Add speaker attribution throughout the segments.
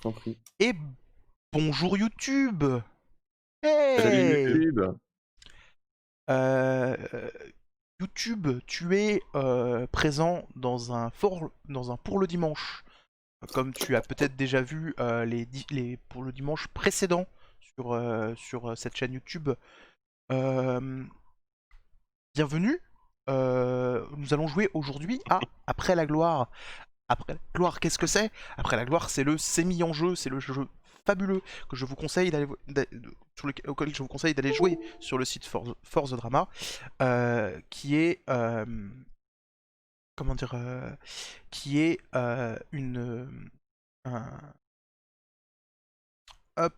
Speaker 1: t'en prie.
Speaker 2: Et bonjour YouTube.
Speaker 1: Salut
Speaker 2: Hey
Speaker 1: YouTube.
Speaker 2: Euh, YouTube, tu es présent dans un pour le dimanche, comme tu as peut-être déjà vu pour le dimanche précédent sur cette chaîne YouTube. Euh, Bienvenue. Nous allons jouer aujourd'hui à Après la gloire. Après la gloire, qu'est-ce que c'est? Après la gloire, c'est le semi en jeu, c'est le jeu fabuleux que je vous conseille auquel je vous conseille d'aller jouer sur le site For the Drama, qui est comment dire, qui est un hop,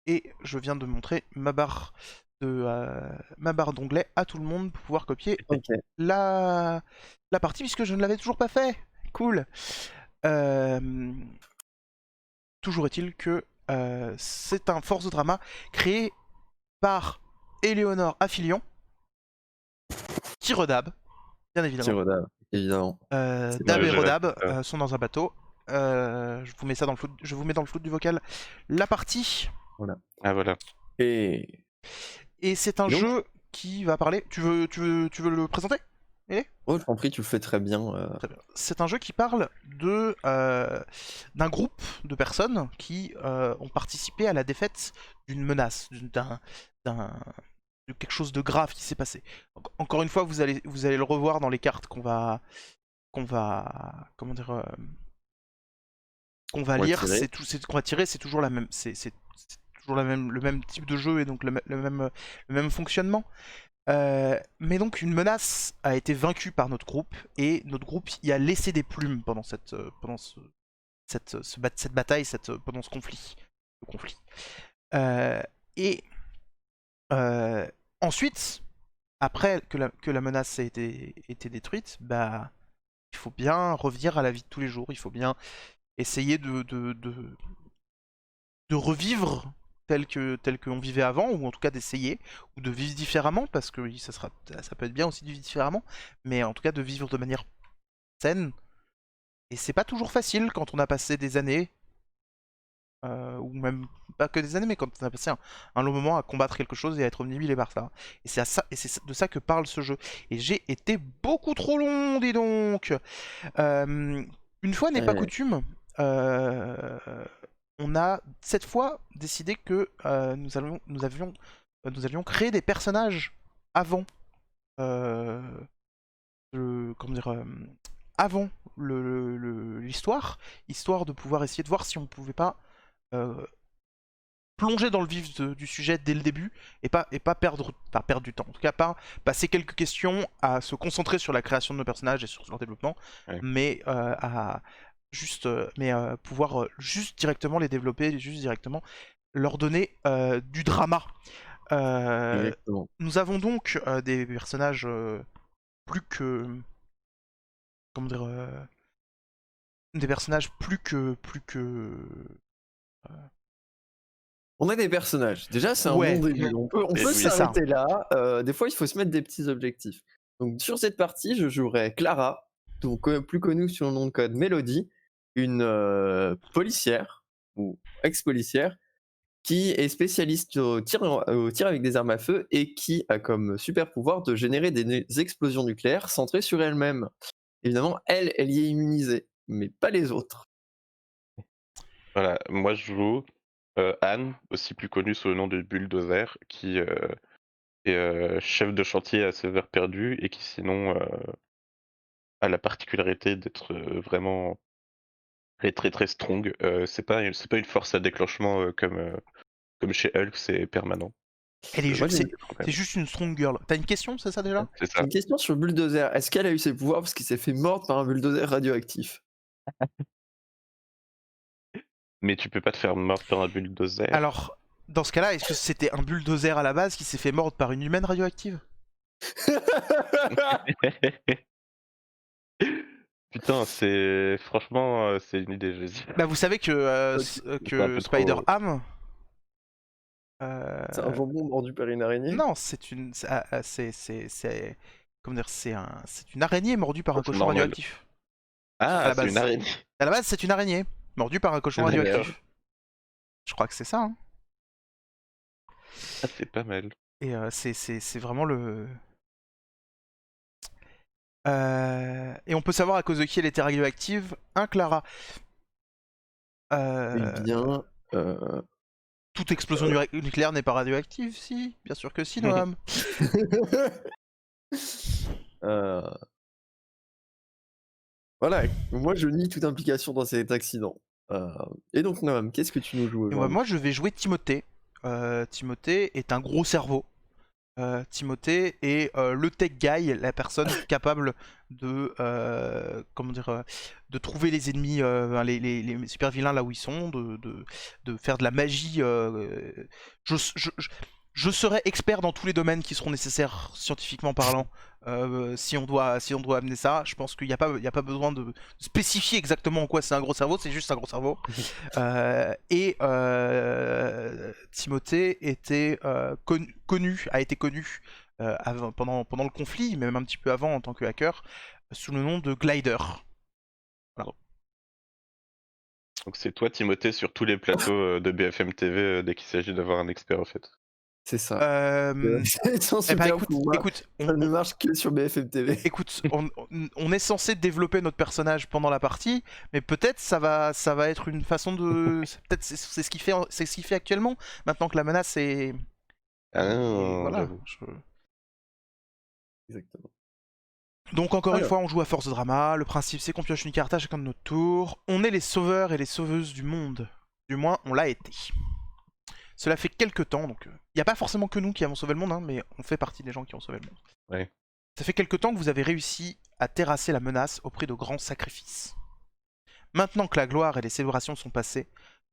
Speaker 2: et je viens de montrer ma barre d'onglet à tout le monde pour pouvoir copier
Speaker 1: Ok.
Speaker 2: la partie puisque je ne l'avais toujours pas fait. Cool. Euh, Toujours est-il que c'est un force de drama créé par Éléonore Affilion, qui redab, bien évidemment.
Speaker 1: Tiroda, évidemment. C'est
Speaker 2: Dab
Speaker 1: moi.
Speaker 2: et
Speaker 3: J'ai la
Speaker 2: redab sont dans un bateau. Je vous mets ça dans le flou, je vous mets dans le flou du vocal la partie.
Speaker 1: Voilà.
Speaker 3: Ah voilà.
Speaker 1: Et
Speaker 2: Et c'est un
Speaker 1: donc,
Speaker 2: jeu qui va parler. Tu veux le présenter?
Speaker 1: oh, je t'en prie, tu le fais très bien.
Speaker 2: Très bien. C'est un jeu qui parle d'un groupe de personnes qui ont participé à la défaite d'une menace, de quelque chose de grave qui s'est passé. Encore une fois, vous allez le revoir dans les cartes comment dire, qu'on va
Speaker 1: On va
Speaker 2: lire.
Speaker 1: tirer.
Speaker 2: Qu'on va tirer, c'est toujours la même, c'est toujours le même type de jeu et donc le même fonctionnement. Mais donc une menace a été vaincue par notre groupe et notre groupe y a laissé des plumes pendant cette bataille, pendant ce conflit. Le conflit. Et ensuite, après que la menace ait été détruite, bah il faut bien revenir à la vie de tous les jours. Il faut bien essayer de revivre tel qu'on vivait avant, ou en tout cas d'essayer, ou de vivre différemment, parce que ça peut être bien aussi de vivre différemment, mais en tout cas de vivre de manière saine. Et c'est pas toujours facile quand on a passé des années, ou même pas que des années, mais quand on a passé un long moment à combattre quelque chose et à être omnibulé par ça. Et c'est de ça que parle ce jeu. Et j'ai été beaucoup trop long, dis donc. Une fois n'est pas coutume, euh, on a cette fois décidé que nous allions créer des personnages avant, euh, comment dire, avant l'histoire, histoire de pouvoir essayer de voir si on pouvait pas euh, plonger dans le vif du sujet dès le début et pas perdre du temps. En tout cas, pas passer quelques questions à se concentrer sur la création de nos personnages et sur leur développement,
Speaker 3: Ouais.
Speaker 2: mais à pouvoir juste directement les développer, juste directement leur donner du drama.
Speaker 1: Exactement.
Speaker 2: Nous avons donc des personnages plus que comment dire, des personnages
Speaker 1: On a des personnages. Déjà, c'est un bon
Speaker 2: ouais,
Speaker 1: début. On peut
Speaker 3: Oui.
Speaker 2: c'est ça.
Speaker 1: s'arrêter là. Des fois, il faut se mettre des petits objectifs. Donc, sur cette partie, je jouerai Clara, donc plus connue sous le nom de code Mélodie, une policière ou ex-policière qui est spécialiste au tir avec des armes à feu et qui a comme super pouvoir de générer des explosions nucléaires centrées sur elle-même. Évidemment, elle y est immunisée, mais pas les autres.
Speaker 3: Voilà. Moi je joue Anne, aussi plus connue sous le nom de Bulldozer, qui est chef de chantier à Sévère Perdu et qui sinon a la particularité d'être vraiment très très très strong. C'est pas une force à déclenchement comme chez Hulk, c'est permanent.
Speaker 1: Moi, j'ai
Speaker 2: C'est
Speaker 3: Pas de problème.
Speaker 2: juste une strong girl. T'as une question, c'est ça déjà?
Speaker 3: C'est
Speaker 1: j'ai
Speaker 3: ça.
Speaker 1: une question sur Bulldozer. Est-ce qu'elle a eu ses pouvoirs parce qu'il s'est fait mordre par un bulldozer radioactif?
Speaker 3: Mais tu peux pas te faire mordre par un bulldozer.
Speaker 2: Alors, dans ce cas-là, est-ce que c'était un bulldozer à la base qui s'est fait mordre par une humaine radioactive?
Speaker 3: Putain, c'est franchement c'est une idée, vas-y.
Speaker 2: Bah, vous savez
Speaker 1: Ok.
Speaker 3: C'est un peu trop.
Speaker 2: Spider-Ham,
Speaker 1: C'est un jambon mordu par une araignée?
Speaker 2: non, comment dire, c'est une araignée mordue par un
Speaker 3: C'est
Speaker 2: cochon
Speaker 3: normal.
Speaker 2: radioactif. À
Speaker 3: Ah,
Speaker 2: la
Speaker 3: c'est une
Speaker 2: base.
Speaker 3: araignée.
Speaker 2: À la base, c'est une araignée. Mordu par un cochon
Speaker 3: D'accord.
Speaker 2: radioactif. Je crois que c'est ça. Hein.
Speaker 3: Ah, c'est pas mal.
Speaker 2: Et c'est vraiment le... Et on peut savoir à cause de qui elle était radioactive. Clara.
Speaker 1: Eh bien,
Speaker 2: Toute explosion nucléaire n'est pas radioactive, si. Bien sûr que si, Noam.
Speaker 1: euh, voilà, moi je nie toute implication dans cet accident. Et donc Noam, qu'est-ce que tu nous joues
Speaker 2: Et
Speaker 1: aujourd'hui?
Speaker 2: moi, je vais jouer Timothée. Timothée est un gros cerveau. Timothée est le tech guy, la personne capable de comment dire, de trouver les ennemis, les super vilains là où ils sont, de faire de la magie. Je serai expert dans tous les domaines qui seront nécessaires scientifiquement parlant. Si on doit amener ça, je pense qu'il n'y a pas besoin de spécifier exactement en quoi c'est un gros cerveau, c'est juste un gros cerveau. Timothée était a été connu pendant le conflit, mais même un petit peu avant en tant que hacker, sous le nom de Glider. Voilà.
Speaker 3: Donc c'est toi, Timothée, sur tous les plateaux de BFM TV dès qu'il s'agit d'avoir un expert en fait.
Speaker 1: C'est ça. Sans
Speaker 2: Eh ben,
Speaker 1: super pouvoir,
Speaker 2: écoute,
Speaker 1: ça ne marche que sur BFM TV.
Speaker 2: Écoute, on est censé développer notre personnage pendant la partie, mais peut-être ça va être une façon de, peut-être c'est ce qu'il fait actuellement. Maintenant que la menace est,
Speaker 3: Ah,
Speaker 2: voilà.
Speaker 3: j'avoue.
Speaker 1: Exactement.
Speaker 2: Donc encore une
Speaker 1: Alors.
Speaker 2: fois, on joue à force drama. Le principe, c'est qu'on pioche une carte à chacun de notre tour. On est les sauveurs et les sauveuses du monde. Du moins, on l'a été. Cela fait quelques temps, donc il n'y a pas forcément que nous qui avons sauvé le monde, hein, mais on fait partie des gens qui ont sauvé le monde.
Speaker 3: Ouais.
Speaker 2: Ça fait quelques temps que vous avez réussi à terrasser la menace au prix de grands sacrifices. Maintenant que la gloire et les célébrations sont passées,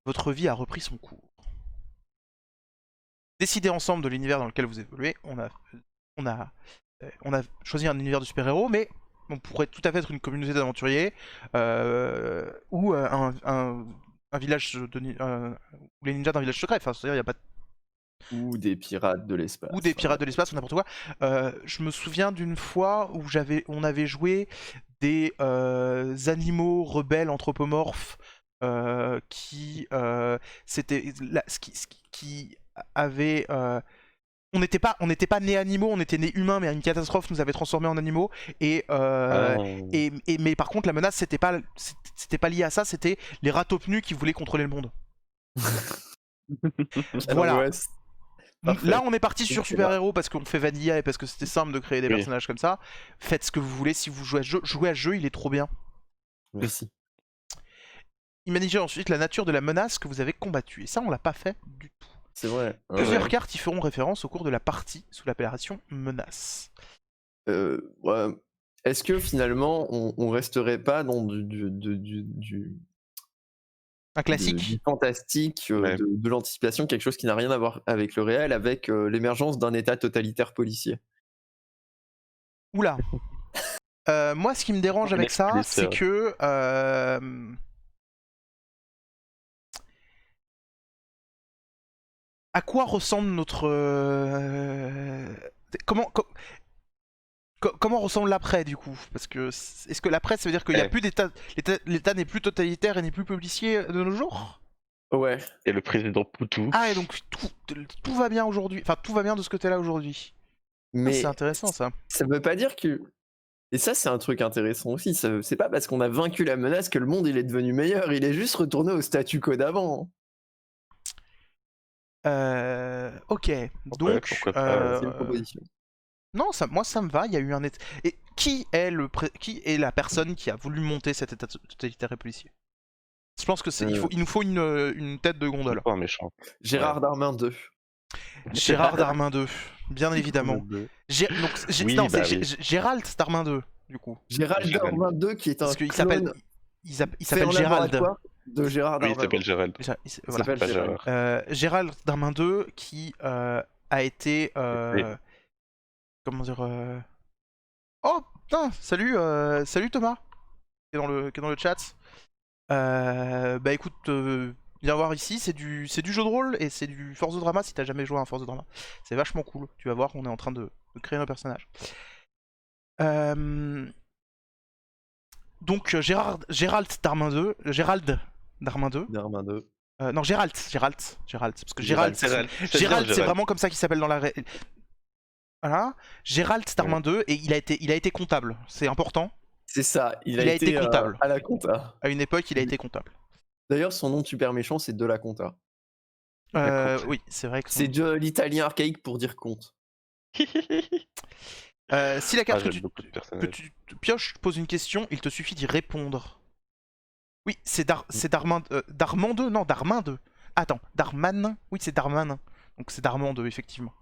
Speaker 2: votre vie a repris son cours. Décidez ensemble de l'univers dans lequel vous évoluez. On a choisi un univers de super-héros, mais on pourrait tout à fait être une communauté d'aventuriers ou un village ou les ninjas d'un village secret. Enfin, c'est-à-dire, il y a pas
Speaker 1: Ou des pirates de l'espace.
Speaker 2: ou des pirates de l'espace ou n'importe quoi. Je me souviens d'une fois où on avait joué des animaux rebelles anthropomorphes qui avaient on n'était pas nés animaux, on était nés humains, mais une catastrophe nous avait transformés en animaux. Mais par contre, la menace, c'était pas lié à ça, c'était les ratopnus qui voulaient contrôler le monde. Voilà.
Speaker 1: Parfait.
Speaker 2: Là, on est parti sur super-héros parce qu'on fait vanilla et parce que c'était simple de créer des personnages comme ça. Faites ce que vous voulez si vous jouez à ce jeu. Jouez à ce jeu, il est trop bien.
Speaker 1: Merci.
Speaker 2: Imaginez ensuite la nature de la menace que vous avez combattue. Et ça, on l'a pas fait du tout.
Speaker 1: C'est vrai.
Speaker 2: Plusieurs cartes y feront référence au cours de la partie sous l'appellation menace.
Speaker 1: Ouais. Est-ce que finalement on resterait pas dans
Speaker 2: Un classique.
Speaker 1: du fantastique,
Speaker 3: Ouais.
Speaker 1: de l'anticipation, quelque chose qui n'a rien à voir avec le réel, avec l'émergence d'un état totalitaire policier?
Speaker 2: Oula. Moi, ce qui me dérange avec ça, c'est que à quoi ressemble notre comment ressemble l'après du coup? Parce que est-ce que l'après, ça veut dire qu'il n'y a plus d'état, l'état n'est plus totalitaire et n'est plus policier de nos jours?
Speaker 1: Ouais.
Speaker 3: Et le président Poutou.
Speaker 2: Ah, et donc tout va bien aujourd'hui. Enfin, tout va bien de ce côté-là aujourd'hui.
Speaker 1: Mais
Speaker 2: c'est intéressant ça.
Speaker 1: Ça veut pas dire que. Et ça, c'est un truc intéressant aussi. C'est pas parce qu'on a vaincu la menace que le monde il est devenu meilleur. Il est juste retourné au statu quo d'avant.
Speaker 2: Ok. Donc,
Speaker 3: pourquoi pas,
Speaker 1: c'est une proposition.
Speaker 2: non, moi ça me va. Il y a eu un état. Et qui est la personne qui a voulu monter cet état totalitaire et policier? Je pense que il nous faut une tête de gondole.
Speaker 3: Pas un méchant.
Speaker 1: Gérard Darmanin 2.
Speaker 2: Gérard Darmanin 2, bien évidemment. Gérald Darmanin 2, du coup.
Speaker 1: Gérald Darmanin 2 qui est un
Speaker 2: Parce qu'il
Speaker 1: clone
Speaker 2: s'appelle Gérald.
Speaker 1: De Gérard
Speaker 3: Oui,
Speaker 1: Darmanin.
Speaker 3: il s'appelle Gérald.
Speaker 2: Voilà.
Speaker 1: s'appelle
Speaker 3: Pas
Speaker 1: Gérald.
Speaker 3: Gérard.
Speaker 2: Gérald Darmanin 2 qui a été comment dire Oh putain, salut Thomas qui est dans le chat. Bah écoute, viens voir ici, c'est du jeu de rôle et c'est du Force de Drama si t'as jamais joué à un Force de Drama. C'est vachement cool, tu vas voir, on est en train de créer un personnage. Donc Gérald Darmanin 2, Gérald Darmin 2.
Speaker 1: Darmin 2.
Speaker 2: Non, Gérald, parce que
Speaker 1: Gérald,
Speaker 2: Gérald, c'est vraiment comme ça qu'il s'appelle dans la Voilà. Gérald Darmin 2, et il a été comptable, c'est important.
Speaker 1: C'est ça, il a
Speaker 2: été comptable.
Speaker 1: à la compta.
Speaker 2: À une époque, il a été comptable.
Speaker 1: D'ailleurs, son nom super méchant, c'est de la compta.
Speaker 2: Oui, c'est vrai que
Speaker 1: C'est de l'italien archaïque pour dire compte.
Speaker 2: si la carte
Speaker 3: j'aime beaucoup de
Speaker 2: que
Speaker 3: personnages.
Speaker 2: tu pioches pose une question, il te suffit d'y répondre. Oui, c'est Darmin 2, non, Darmin 2. Attends, Darman, oui, c'est Darman. Donc c'est Darman 2, effectivement.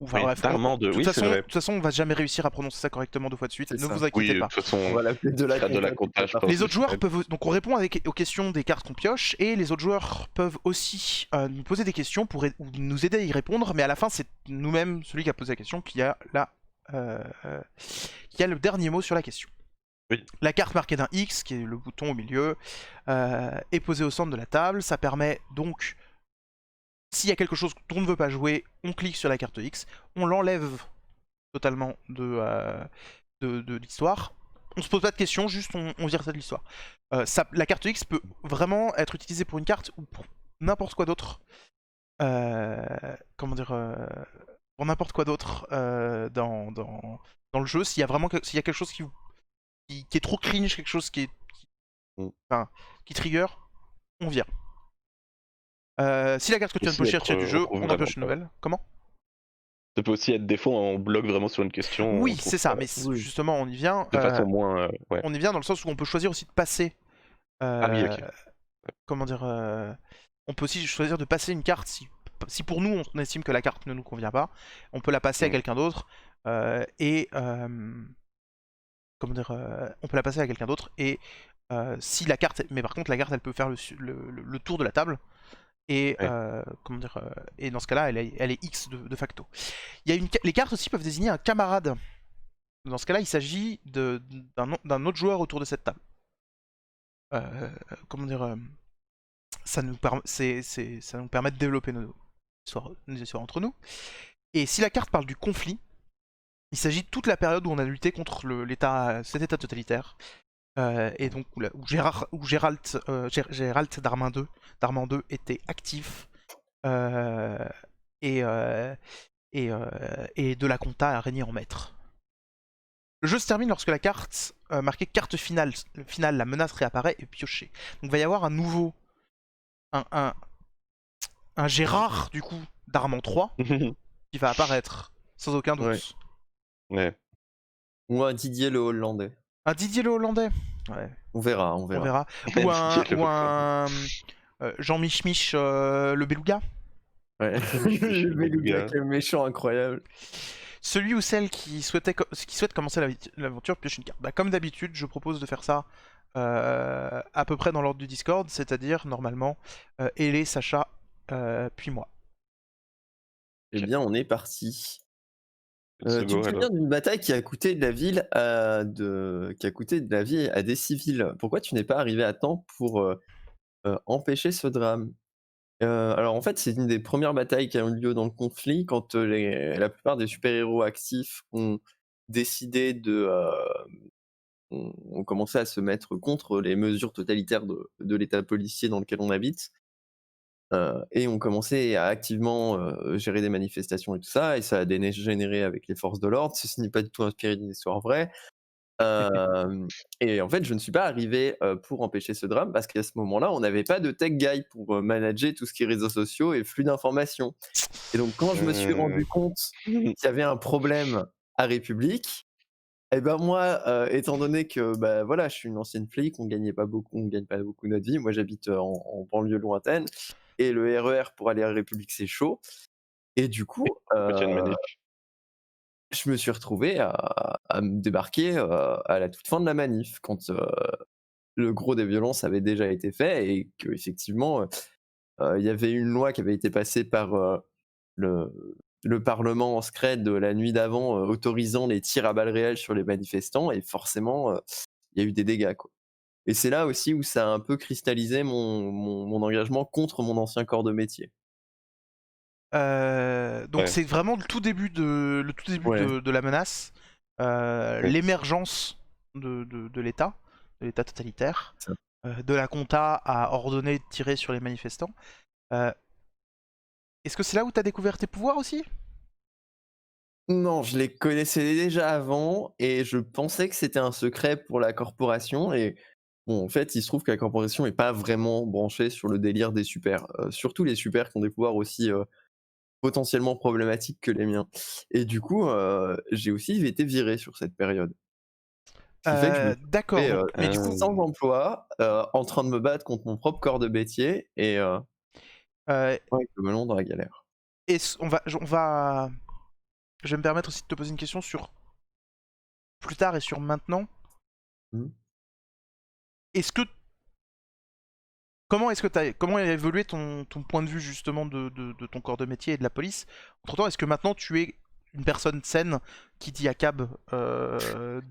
Speaker 2: Enfin,
Speaker 3: Oui,
Speaker 2: bref,
Speaker 3: Darman 2,
Speaker 2: de
Speaker 3: oui, c'est vrai.
Speaker 2: toute façon, on va jamais réussir à prononcer ça correctement 2 fois de suite,
Speaker 1: C'est
Speaker 2: ne
Speaker 1: ça.
Speaker 2: vous
Speaker 3: Oui,
Speaker 2: inquiétez
Speaker 3: de
Speaker 2: pas.
Speaker 3: toute façon,
Speaker 1: On va l'appeler de la
Speaker 3: faire de la compta, je pense.
Speaker 2: Les autres joueurs
Speaker 3: Ouais.
Speaker 2: peuvent donc on répond aux questions des cartes qu'on pioche, et les autres joueurs peuvent aussi nous poser des questions pour ou nous aider à y répondre, mais à la fin c'est nous-mêmes, celui qui a posé la question, qui a le dernier mot sur la question.
Speaker 3: Oui.
Speaker 2: La carte marquée d'un X, qui est le bouton au milieu, est posée au centre de la table. Ça permet donc, s'il y a quelque chose qu'on ne veut pas jouer, on clique sur la carte X, on l'enlève totalement de l'histoire. On se pose pas de questions, juste on vire ça de l'histoire. La carte X peut vraiment être utilisée pour une carte ou pour n'importe quoi d'autre. Comment dire, pour n'importe quoi d'autre dans le jeu. S'il y a quelque chose qui est trop cringe, quelque chose qui trigger, on vire. Si la carte que tu viens de piocher retire du jeu, on en pioche une nouvelle. Comment ?
Speaker 3: Ça peut aussi être des fois on bloque vraiment sur une question.
Speaker 2: Oui, c'est ça, mais justement on y vient.
Speaker 3: De façon moins. Ouais.
Speaker 2: On y vient dans le sens où on peut choisir aussi de passer.
Speaker 3: Oui, ok.
Speaker 2: Comment dire, on peut aussi choisir de passer une carte si pour nous on estime que la carte ne nous convient pas, on peut la passer à quelqu'un d'autre comment dire, on peut la passer à quelqu'un d'autre et si la carte, mais par contre la carte elle peut faire le tour de la table et comment dire, et dans ce cas-là elle est X de facto. Les cartes aussi peuvent désigner un camarade. Dans ce cas-là, il s'agit d'un autre joueur autour de cette table. Comment dire, ça nous permet de développer nos histoires entre nous. Et si la carte parle du conflit, il s'agit de toute la période où on a lutté contre cet état totalitaire. Et donc où Gérald Darmin 2 était actif et de la compta a régné en maître. Le jeu se termine lorsque la carte marquée carte finale, la menace réapparaît et piochée. Donc il va y avoir un nouveau, un Gérard du coup d'Armand 3 qui va apparaître sans aucun doute.
Speaker 3: Ouais.
Speaker 1: Ou un Didier le Hollandais.
Speaker 2: Un Didier le Hollandais. Ouais.
Speaker 1: On verra.
Speaker 2: Ou un Jean Mich le Beluga.
Speaker 1: Ouais. Le Beluga, quel méchant incroyable.
Speaker 2: Celui ou celle qui souhaite commencer l'aventure pioche une carte. Bah, comme d'habitude, je propose de faire ça à peu près dans l'ordre du Discord, c'est-à-dire normalement Elé, Sacha, puis moi.
Speaker 1: Eh bien, on est parti. Tu me
Speaker 3: alors.
Speaker 1: souviens d'une bataille qui a coûté de la ville à des civils. Pourquoi tu n'es pas arrivé à temps pour empêcher ce drame? Alors en fait, c'est une des premières batailles qui a eu lieu dans le conflit quand la plupart des super-héros actifs ont décidé ont commencé à se mettre contre les mesures totalitaires de l'état policier dans lequel on habite. Et ont commencé à activement gérer des manifestations et tout ça, et ça a dégénéré avec les forces de l'ordre. Ceci n'est pas du tout inspiré d'une histoire vraie. Et en fait, je ne suis pas arrivé pour empêcher ce drame parce qu'à ce moment-là, on n'avait pas de tech guy pour manager tout ce qui est réseaux sociaux et flux d'informations. Et donc, quand je me suis rendu compte qu'il y avait un problème à République, et ben moi, étant donné que voilà, je suis une ancienne flic, on gagne pas beaucoup notre vie. Moi, j'habite en banlieue lointaine et le RER pour aller à République, c'est chaud. Et du coup, je me suis retrouvé à me débarquer à la toute fin de la manif, quand le gros des violences avait déjà été fait et qu'effectivement, il y avait une loi qui avait été passée par le Parlement en scred la nuit d'avant, autorisant les tirs à balles réelles sur les manifestants, et forcément, il y a eu des dégâts, quoi. Et c'est là aussi où ça a un peu cristallisé mon engagement contre mon ancien corps de métier.
Speaker 2: Donc c'est vraiment le tout début de la menace, l'émergence de l'État totalitaire. de la compta a ordonné de tirer sur les manifestants. Euh, Est-ce que c'est là où t'as découvert tes pouvoirs aussi?
Speaker 1: Non, je les connaissais déjà avant et je pensais que c'était un secret pour la corporation et bon, en fait, il se trouve que la corporation est pas vraiment branchée sur le délire des super, surtout les super qui ont des pouvoirs aussi, potentiellement problématiques que les miens et du coup, j'ai aussi été viré sur cette période. Ce qui fait que je me suis
Speaker 2: D'accord,
Speaker 1: retrouvé,
Speaker 2: donc, mais du coup,
Speaker 1: sans emploi, en train de me battre contre mon propre corps de métier et
Speaker 2: euh,
Speaker 1: ouais, le melon dans la galère.
Speaker 2: je vais me permettre aussi de te poser une question sur plus tard et sur maintenant.
Speaker 1: Mmh.
Speaker 2: Est-ce que comment a évolué ton point de vue justement de ton corps de métier et de la police? Entre-temps, est-ce que maintenant tu es une personne saine qui dit à cab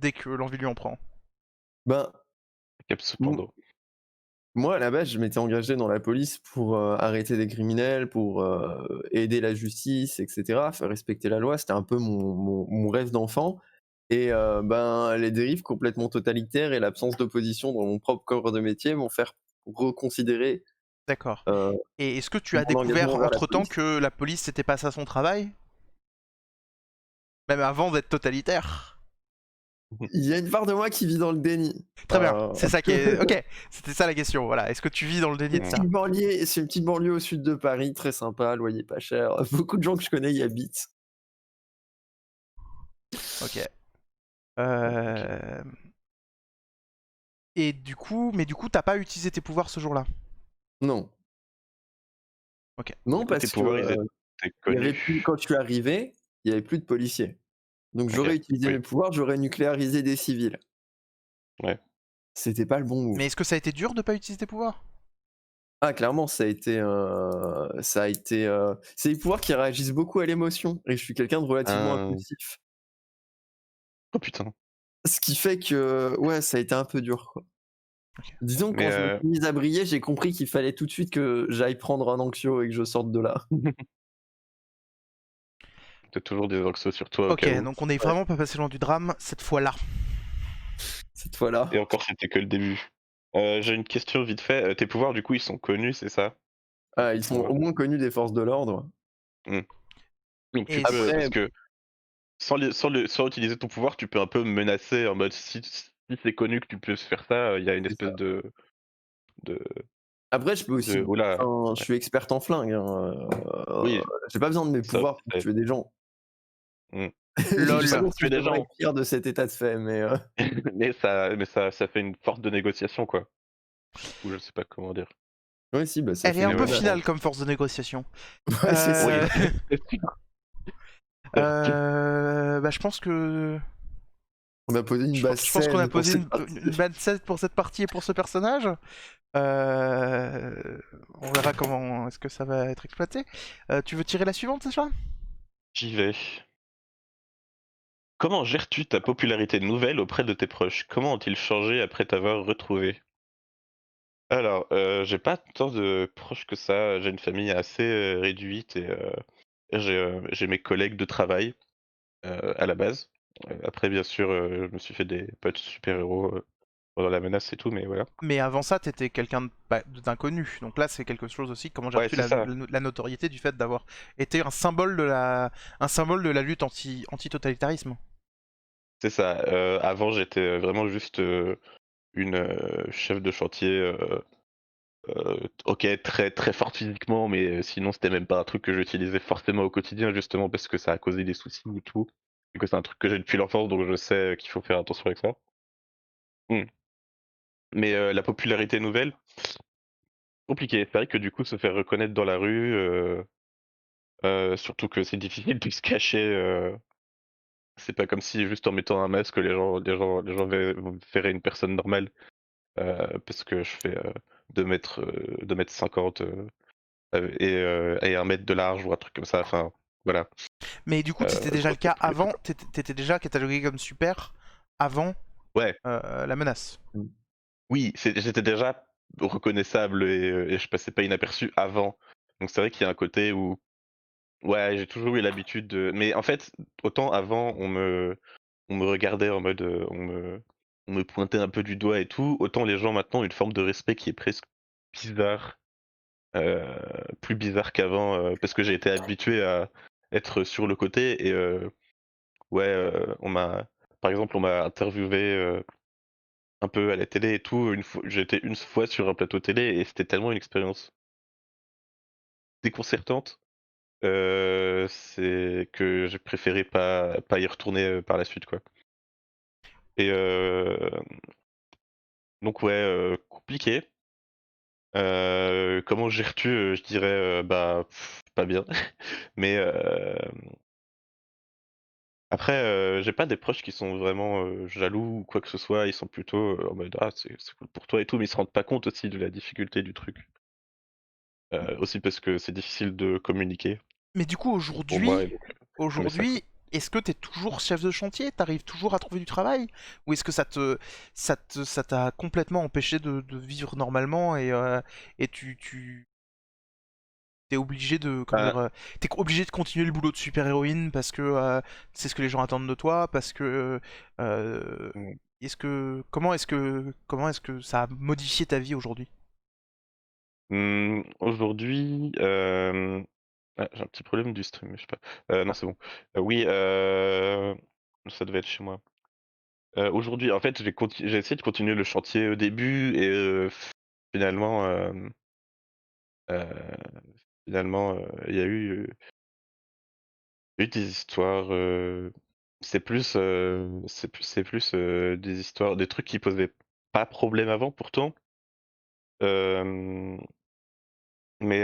Speaker 2: dès que l'envie lui en prend?
Speaker 1: Ben,
Speaker 3: Cap
Speaker 1: m
Speaker 3: cependant.
Speaker 1: moi, à la base, je m'étais engagé dans la police pour, arrêter des criminels, pour, aider la justice et cetera, faire respecter la loi. C'était un peu mon rêve d'enfant et ben, les dérives complètement totalitaires et l'absence d'opposition dans mon propre corps de métier m'ont fait reconsidérer,
Speaker 2: D'accord.
Speaker 1: heu,
Speaker 2: Et est-ce que tu as
Speaker 1: mon engagement
Speaker 2: découvert
Speaker 1: envers la
Speaker 2: entre-temps
Speaker 1: police.
Speaker 2: que la police c'était pas ça son travail? Même avant d'être totalitaire?
Speaker 1: Il y a une part de moi qui vit dans le déni.
Speaker 2: Très bien, c'est ça qui est. Ok, c'était ça la question, voilà. Est-ce que tu vis dans le déni de ça?
Speaker 1: C'est une petite banlieue au sud de Paris, très sympa, loyer pas cher. Beaucoup de gens que je connais y habitent.
Speaker 2: Ok.
Speaker 3: Ok.
Speaker 2: Euh, Et du coup, t'as pas utilisé tes pouvoirs ce jour-là?
Speaker 1: Non,
Speaker 2: Ok.
Speaker 1: non
Speaker 3: Du coup, tes
Speaker 1: parce que,
Speaker 3: pouvoirs, ils étaient
Speaker 1: il y avait plus
Speaker 3: connus.
Speaker 1: quand je suis arrivé, il y avait plus de policiers. Donc
Speaker 3: Ok,
Speaker 1: j'aurais utilisé
Speaker 3: oui,
Speaker 1: mes pouvoirs, j'aurais nucléarisé des civils.
Speaker 3: ouais.
Speaker 1: C'était pas le bon
Speaker 2: Mais
Speaker 1: move.
Speaker 2: est-ce que ça a été dur de pas utiliser tes pouvoirs?
Speaker 1: Ah clairement, c'est des pouvoirs qui réagissent beaucoup à l'émotion et je suis quelqu'un de relativement
Speaker 3: Euh,
Speaker 1: impulsif.
Speaker 3: Oh putain.
Speaker 1: Ce qui fait que, ouais, ça a été un peu dur, quoi.
Speaker 2: Ok.
Speaker 1: Disons que
Speaker 3: Mais
Speaker 1: quand je me suis mis à briller, j'ai compris qu'il fallait tout de suite que j'aille prendre un anxio et que je sorte de là.
Speaker 3: t'as toujours des anxos sur toi au
Speaker 2: Ok,
Speaker 3: cas où.
Speaker 2: donc on est
Speaker 1: Ouais,
Speaker 2: vraiment pas passé loin du drame cette fois-là.
Speaker 1: cette fois-là.
Speaker 3: Et encore, c'était que le début. J'ai une question vite fait. Tes pouvoirs, du coup, ils sont connus, c'est ça?
Speaker 1: Ah,
Speaker 3: Tes
Speaker 1: ils sont
Speaker 3: pouvoirs.
Speaker 1: au moins connus des forces de l'ordre.
Speaker 3: Hmm. Donc tu
Speaker 2: Et
Speaker 3: peux, parce
Speaker 1: Après,
Speaker 3: que sans utiliser ton pouvoir, tu peux un peu me menacer en mode si c'est connu que tu peux faire ça, il y a une
Speaker 1: c'est ça.
Speaker 3: espèce de,
Speaker 1: Après, je peux aussi,
Speaker 3: oula,
Speaker 1: enfin, je
Speaker 3: ouais.
Speaker 1: suis expert en flingue, hein,
Speaker 3: Oui,
Speaker 1: j'ai pas besoin de mes
Speaker 3: ça
Speaker 1: pouvoirs
Speaker 3: aussi,
Speaker 1: pour tuer des gens.
Speaker 3: hmm.
Speaker 1: Je
Speaker 3: Oui,
Speaker 1: sais
Speaker 3: pas
Speaker 2: LOL.
Speaker 1: pas
Speaker 3: pour
Speaker 1: si
Speaker 3: tuer
Speaker 1: je
Speaker 3: des
Speaker 1: devrais
Speaker 3: gens,
Speaker 1: être fier de cet état de fait, mais
Speaker 3: mais ça fait une force de négociation, quoi. Ou je sais pas comment dire.
Speaker 1: ouais, si, bah, ça
Speaker 2: Elle est
Speaker 1: fait
Speaker 2: un
Speaker 3: Mais
Speaker 1: une
Speaker 2: peu
Speaker 3: ouais,
Speaker 1: menace.
Speaker 3: bon.
Speaker 2: finale comme force de négociation.
Speaker 1: Ouais, c'est ça.
Speaker 3: Oui,
Speaker 2: Euh...
Speaker 3: c'est sûr, certes.
Speaker 2: Bah, je pense que.
Speaker 1: On a posé une base
Speaker 2: Je pense qu'on a
Speaker 1: saine pour
Speaker 2: posé
Speaker 1: cette partie.
Speaker 2: une bad set pour cette partie et pour ce personnage. On verra comment est-ce que ça va être exploité. Tu veux tirer la suivante, c'est ça?
Speaker 3: J'y vais. Comment gères-tu ta popularité nouvelle auprès de tes proches? Comment ont-ils changé après t'avoir retrouvé? Alors, j'ai pas tant de proches que ça. J'ai une famille assez, réduite et j'ai mes collègues de travail, à la base. Après bien sûr, je me suis fait des potes super-héros, pendant la menace et tout, mais voilà.
Speaker 2: Mais avant ça, t'étais quelqu'un d'inconnu. Donc là, c'est quelque chose aussi. Comment
Speaker 3: Ouais,
Speaker 2: gères-tu
Speaker 3: c'est ça,
Speaker 2: la notoriété du fait d'avoir été un symbole de la lutte anti-totalitarisme?
Speaker 3: c'est ça. Avant j'étais, vraiment juste, une, chef de chantier, OK, très, très forte physiquement, mais sinon c'était même pas un truc que j'utilisais forcément au quotidien, justement parce que ça a causé des soucis et tout. Et que c'est un truc que j'ai depuis l'enfance, donc je sais, qu'il faut faire attention avec ça. Mmh. Mais la popularité nouvelle, compliqué. C'est vrai que du coup se faire reconnaître dans la rue, surtout que c'est difficile de se cacher, c'est pas comme si juste en mettant un masque les gens verraient une personne normale, parce que je fais, 2 m 50, et 1 mètre de large ou un truc comme ça, enfin voilà.
Speaker 2: Mais du coup, c'était déjà le
Speaker 3: Grosse
Speaker 2: cas
Speaker 3: popularité,
Speaker 2: avant.
Speaker 3: quoi.
Speaker 2: T'étais déjà catalogué comme super avant
Speaker 3: Ouais,
Speaker 2: la menace.
Speaker 1: Mmh.
Speaker 3: oui, j'étais déjà reconnaissable et je passais pas inaperçu avant. Donc c'est vrai qu'il y a un côté où ouais, j'ai toujours eu l'habitude de mais en fait, autant avant on me regardait en mode, on me pointait un peu du doigt et tout, autant les gens maintenant ont une forme de respect qui est presque bizarre, heu, plus bizarre qu'avant, parce que j'ai été habitué à être sur le côté et ouais, par exemple, on m'a interviewé, un peu à la télé et tout, j'ai été une fois sur un plateau télé et c'était tellement une expérience déconcertante, c'est que j'ai préféré pas y retourner, par la suite, quoi. Et donc ouais, compliqué. Comment gères-tu? Je dirais, bah, pas bien. Mais après, j'ai pas des proches qui sont vraiment, jaloux ou quoi que ce soit. Ils sont plutôt, en mode: «Ah, c'est cool pour toi et tout», mais ils se rendent pas compte aussi de la difficulté du truc. Aussi parce que c'est difficile de communiquer
Speaker 2: Mais du coup,
Speaker 3: pour moi et
Speaker 2: aujourd'hui,
Speaker 3: donc je mets ça, quoi.
Speaker 2: aujourd'hui, est-ce que t'es toujours chef de chantier? T'arrives toujours à trouver du travail? Ou est-ce que ça t'a complètement empêché de vivre normalement et tu t'es obligé de, comment
Speaker 3: Bah,
Speaker 2: dire, t'es obligé de continuer le boulot de super-héroïne parce que c'est ce que les gens attendent de toi, parce que
Speaker 3: mmh,
Speaker 2: comment est-ce que ça a modifié ta vie aujourd'hui?
Speaker 3: aujourd'hui, ah, j'ai un petit problème du stream, mais je sais pas. Non, c'est bon. Oui, ça devait être chez moi. Aujourd'hui, en fait, j'ai essayé de continuer le chantier au début et finalement, heu, il y a eu des histoires, des histoires des trucs qui posaient pas problème avant pourtant, hem, mais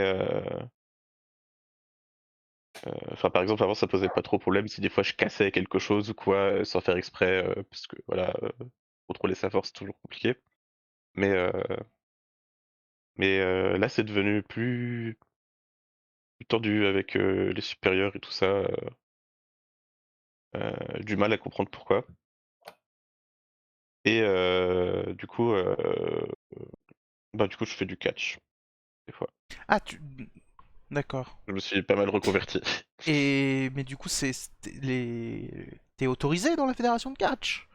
Speaker 3: enfin, par exemple, avant, ça posait pas trop problème si des fois je cassais quelque chose ou quoi, sans faire exprès, parce que voilà, contrôler sa force, c'est toujours compliqué. Mais heu là, c'est devenu plus tendu avec, les supérieurs et tout ça, du mal à comprendre pourquoi et du coup, je fais du catch, des fois.
Speaker 2: Ah, d'accord.
Speaker 3: Je me suis pas mal reconverti.
Speaker 2: Et mais du coup, t'es autorisé dans la fédération de catch?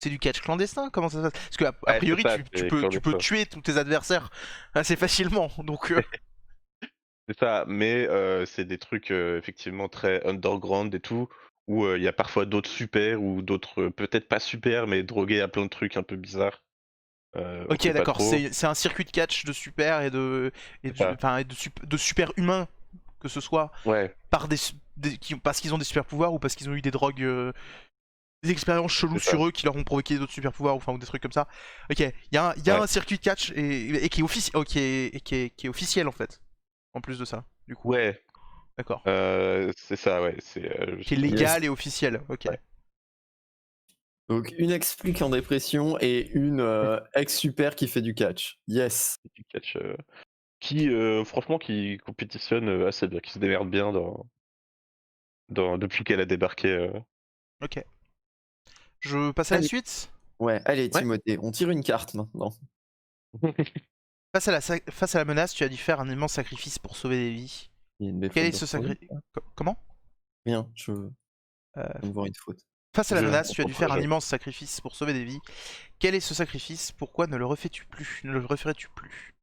Speaker 2: C'est du catch clandestin? Comment ça se passe? Parce que a
Speaker 3: Ouais, c'est
Speaker 2: priori,
Speaker 3: ça,
Speaker 2: tu
Speaker 3: c'est
Speaker 2: peux
Speaker 3: clandestin.
Speaker 2: tuer tous tes adversaires assez facilement. Donc
Speaker 3: C'est ça, mais c'est des trucs, effectivement très underground et tout, où, il y a parfois d'autres super ou d'autres, peut-être pas super, mais drogués à plein de trucs un peu bizarres. On
Speaker 2: ok,
Speaker 3: sait pas
Speaker 2: d'accord.
Speaker 3: trop.
Speaker 2: C'est un circuit de catch de super
Speaker 3: C'est ça.
Speaker 2: enfin, de super humains, que ce soit
Speaker 3: Ouais,
Speaker 2: par parce qu'ils ont des super pouvoirs ou parce qu'ils ont eu des drogues, des expériences cheloues
Speaker 3: c'est ça.
Speaker 2: sur eux qui leur ont provoqué d'autres super pouvoirs, enfin, ou des trucs comme ça. Ok, il y a
Speaker 3: Ouais.
Speaker 2: un circuit de catch et qui est qui est officiel en fait. En plus de ça, du coup.
Speaker 3: Ouais,
Speaker 2: D'accord.
Speaker 3: c'est ça, ouais,
Speaker 2: Qui est
Speaker 1: Yes.
Speaker 2: légal et officiel. Ok.
Speaker 3: ouais,
Speaker 1: Donc une explique en dépression et une ex-super qui fait du catch. Yes.
Speaker 3: c'est du catch, qui, franchement, qui compétitionne, assez bien, qui se démerde bien depuis qu'elle a débarqué,
Speaker 2: Ok. Je passe à la
Speaker 1: Allez,
Speaker 2: suite.
Speaker 1: ouais, allez
Speaker 3: Ouais.
Speaker 1: Timothée, on tire une carte maintenant.
Speaker 2: Face à la menace, tu as dû faire un immense sacrifice pour sauver des vies.
Speaker 1: Il y a une belle
Speaker 2: Quel
Speaker 1: faute
Speaker 2: est
Speaker 1: de
Speaker 2: ce
Speaker 1: reproduire.
Speaker 2: sacrifice? Comment?
Speaker 1: Rien, je viens
Speaker 2: Euh,
Speaker 1: de voir une faute.
Speaker 2: Face à la
Speaker 3: Je
Speaker 2: menace, tu as dû faire un
Speaker 3: je
Speaker 2: immense sacrifice pour sauver des vies. Quel est ce sacrifice? Pourquoi ne le refais-tu plus? Ne le referais-tu plus?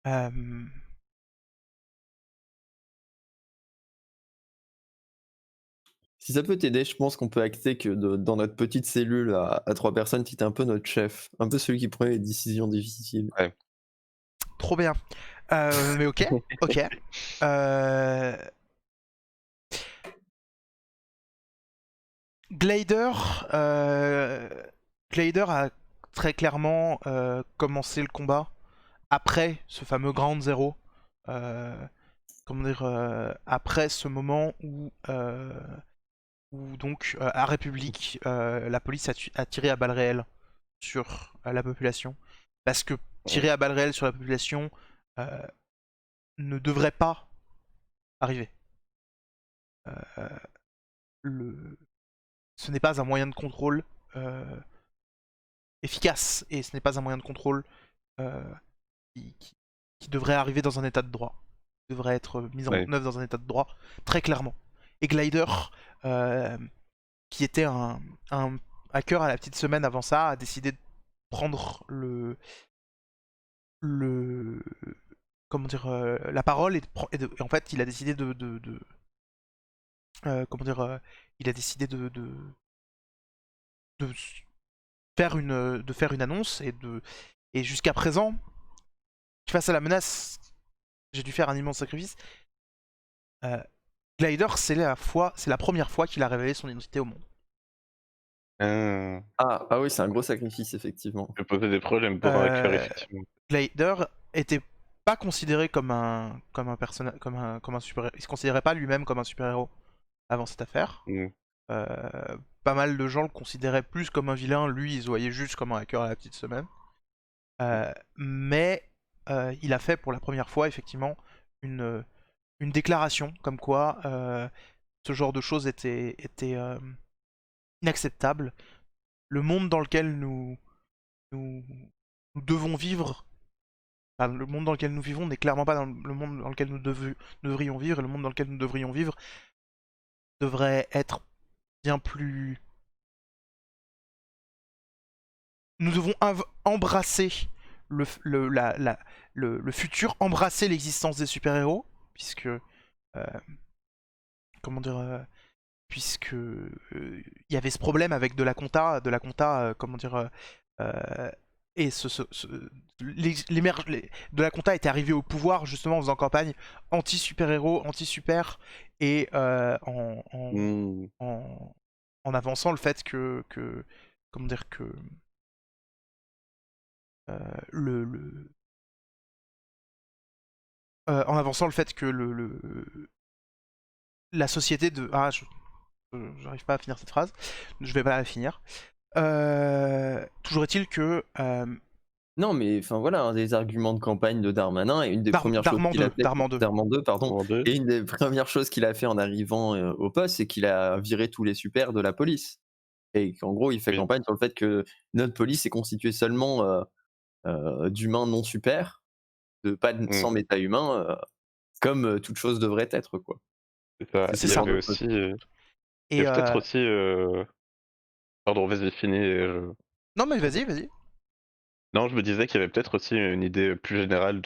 Speaker 2: Euh,
Speaker 1: Si ça peut t'aider, je pense qu'on peut acter que dans notre petite cellule à 3 personnes, tu étais un peu notre chef, un peu celui qui prenait les décisions difficiles.
Speaker 3: ouais.
Speaker 2: Trop bien. Mais ok, ok. Euh, Glider, Glider a très clairement commencé le combat après ce fameux Ground Zero. Euh, comment dire, après ce moment où donc à République, la police a tiré à balles réelles sur la population. Parce que
Speaker 3: Mmh.
Speaker 2: tirer à balles réelles sur la population euh, ne devrait pas arriver. Euh, le... Ce n'est pas un moyen de contrôle euh, efficace et ce n'est pas un moyen de contrôle euh, qui, qui- qui devrait arriver dans un état de droit. Qui devrait être mis en
Speaker 3: Ouais.
Speaker 2: œuvre dans un état de droit, très clairement. Et Glider, euh, qui était un hacker à la petite semaine avant ça, a décidé de prendre le comment dire, la parole et en fait il a décidé comment dire, il a décidé de faire une annonce et jusqu'à présent, face à la menace, j'ai dû faire un immense sacrifice. euh, Glider, c'est la première fois qu'il a révélé son identité au monde.
Speaker 3: Ça
Speaker 1: Ah oui, c'est un gros sacrifice, effectivement.
Speaker 3: peut poser des problèmes pour un hacker,
Speaker 2: Euh,
Speaker 3: effectivement.
Speaker 2: Glider était pas considéré comme un personnage, comme un super. Il se considérait pas lui-même comme un super-héros avant cette affaire.
Speaker 3: Mm.
Speaker 2: Pas mal de gens le considéraient plus comme un vilain. Lui, ils se voyaient juste comme un hacker à la petite semaine. Mais il a fait pour la première fois effectivement une déclaration comme quoi ce genre de choses était inacceptable. Le monde dans lequel nous devons vivre, enfin, le monde dans lequel nous vivons n'est clairement pas le monde dans lequel nous devrions vivre, et le monde dans lequel nous devrions vivre devrait être bien plus... Nous devons embrasser le futur, embrasser l'existence des super-héros, puisque... comment dire... puisque il y avait ce problème avec de la compta, comment dire, et de la compta était arrivé au pouvoir justement en faisant campagne anti-super-héros, anti-super, et
Speaker 3: Mm.
Speaker 2: en avançant le fait comment dire que le en avançant le fait que la société de j'arrive pas à finir cette phrase, je vais pas la finir. Toujours est-il que
Speaker 1: Non, mais enfin voilà, un des arguments de campagne de Darmanin et une des premières choses qu'il a fait, Darman 2, pardon,
Speaker 3: En deux.
Speaker 1: et une des premières choses qu'il a fait en arrivant au poste, c'est qu'il a viré tous les supers de la police. Et qu'en gros, il fait
Speaker 3: Oui.
Speaker 1: campagne sur le fait que notre police est constituée seulement d'humains non super, pas sans méta-humain, comme toute chose devrait être, quoi.
Speaker 3: C'est ça.
Speaker 2: C'est
Speaker 3: Il y
Speaker 2: ça.
Speaker 3: avait aussi, il y
Speaker 2: Et
Speaker 3: a peut-être aussi, pardon, vas-y, finis.
Speaker 2: non mais vas-y.
Speaker 3: Non, je me disais qu'il y avait peut-être aussi une idée plus générale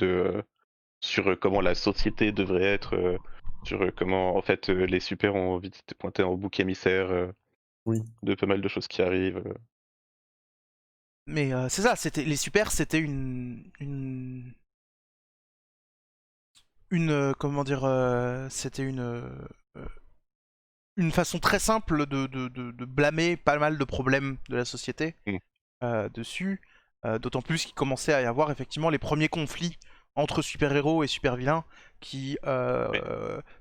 Speaker 3: sur comment la société devrait être, sur comment en fait les super ont vite été pointés en bouc émissaire
Speaker 1: Oui.
Speaker 3: de pas mal de choses qui arrivent.
Speaker 2: Mais c'est ça, les super, c'était comment dire, c'était une façon très simple de blâmer pas mal de problèmes de la société
Speaker 3: Mm.
Speaker 2: dessus. D'autant plus qu'il commençait à y avoir effectivement les premiers conflits entre super-héros et super-vilains qui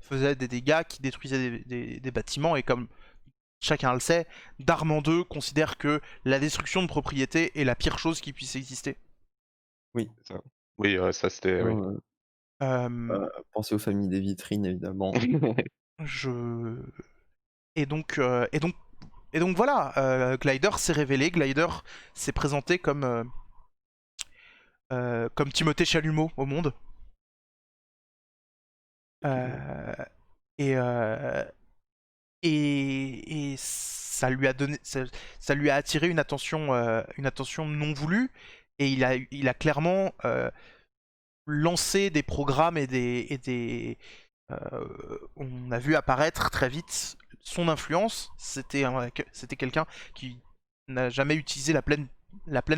Speaker 2: faisaient des dégâts, qui détruisaient des bâtiments. Et comme chacun le sait, Darman 2 considère que la destruction de propriété est la pire chose qui puisse exister.
Speaker 1: Oui.
Speaker 3: Ça. Oui, ça c'était. Oui.
Speaker 1: Pensez aux familles des vitrines, évidemment.
Speaker 2: Je... Et donc voilà, Glider s'est révélé, Glider s'est présenté comme Timothée Chalumeau au monde. Euh, et, euh, et ça lui a donné, ça lui a attiré une attention non voulue. Et il a clairement lancé des programmes on a vu apparaître très vite son influence. C'était quelqu'un qui n'a jamais utilisé la pleine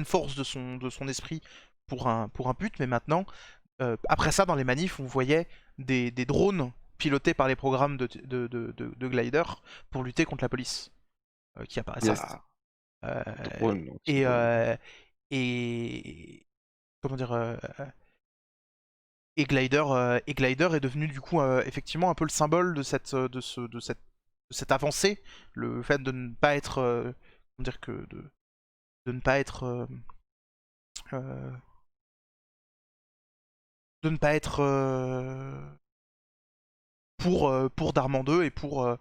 Speaker 2: force de son esprit pour un but, mais maintenant, après ça, dans les manifs, on voyait des drones pilotés par les programmes de Glider pour lutter contre la police qui apparaissait.
Speaker 1: Yes.
Speaker 3: Drôle, non, c'est
Speaker 2: Et,
Speaker 3: drôle.
Speaker 2: et comment dire et Glider est devenu du coup effectivement un peu le symbole de cette avancée, le fait de ne pas être comment dire que de ne pas être de ne pas être pour Darman 2 et contre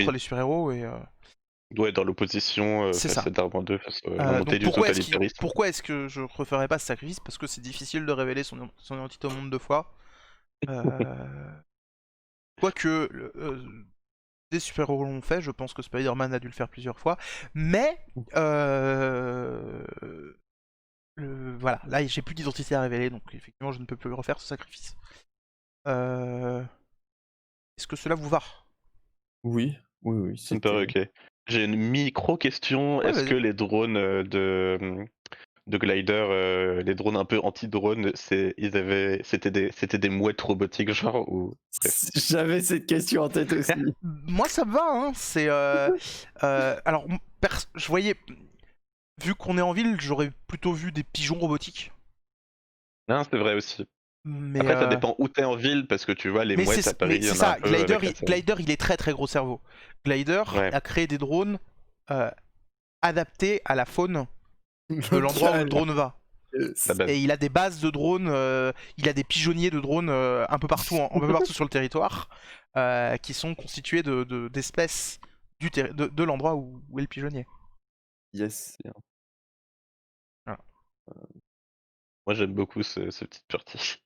Speaker 3: Oui.
Speaker 2: les super-héros et
Speaker 3: Il doit être dans l'opposition
Speaker 2: c'est
Speaker 3: face
Speaker 2: ça.
Speaker 3: à Darman 2, face à la montée
Speaker 2: Donc
Speaker 3: du totalitarisme.
Speaker 2: pourquoi est-ce que je referais pas ce sacrifice? Parce que c'est difficile de révéler son identité au monde deux fois. Quoique des super-héros l'ont fait, je pense que Spider-Man a dû le faire plusieurs fois, mais voilà, là j'ai plus d'identité à révéler, donc effectivement je ne peux plus refaire ce sacrifice. Est-ce que cela vous va?
Speaker 1: Oui, oui,
Speaker 3: Ça me paraît ok. J'ai une micro-question.
Speaker 2: Ouais,
Speaker 3: Est-ce que
Speaker 2: vas-y.
Speaker 3: les drones de Glider, les drones un peu anti-drone, c'était des mouettes robotiques, genre, ou... Bref.
Speaker 1: J'avais cette question en tête aussi.
Speaker 2: Moi ça me va, hein. C'est alors je voyais, vu qu'on est en ville, j'aurais plutôt vu des pigeons robotiques.
Speaker 3: Non, c'est vrai aussi.
Speaker 2: Mais
Speaker 3: Après, ça dépend où t'es en ville, parce que tu vois, les mouettes à Paris,
Speaker 2: mais
Speaker 3: il y
Speaker 2: c'est
Speaker 3: en a un
Speaker 2: ça.
Speaker 3: peu avec la scène.
Speaker 2: Glider, il est très très gros cerveau. Glider
Speaker 3: Ouais,
Speaker 2: a créé des drones euh, adaptés à la faune de l'endroit où le
Speaker 1: Local.
Speaker 2: drone va.
Speaker 3: la base.
Speaker 2: Et il a des bases de drones, il a des pigeonniers de drones un peu partout, un peu partout sur le territoire, qui sont constitués d'espèces de l'endroit où est le pigeonnier.
Speaker 1: Yes.
Speaker 2: Voilà.
Speaker 3: Moi, j'aime beaucoup ce petit parti.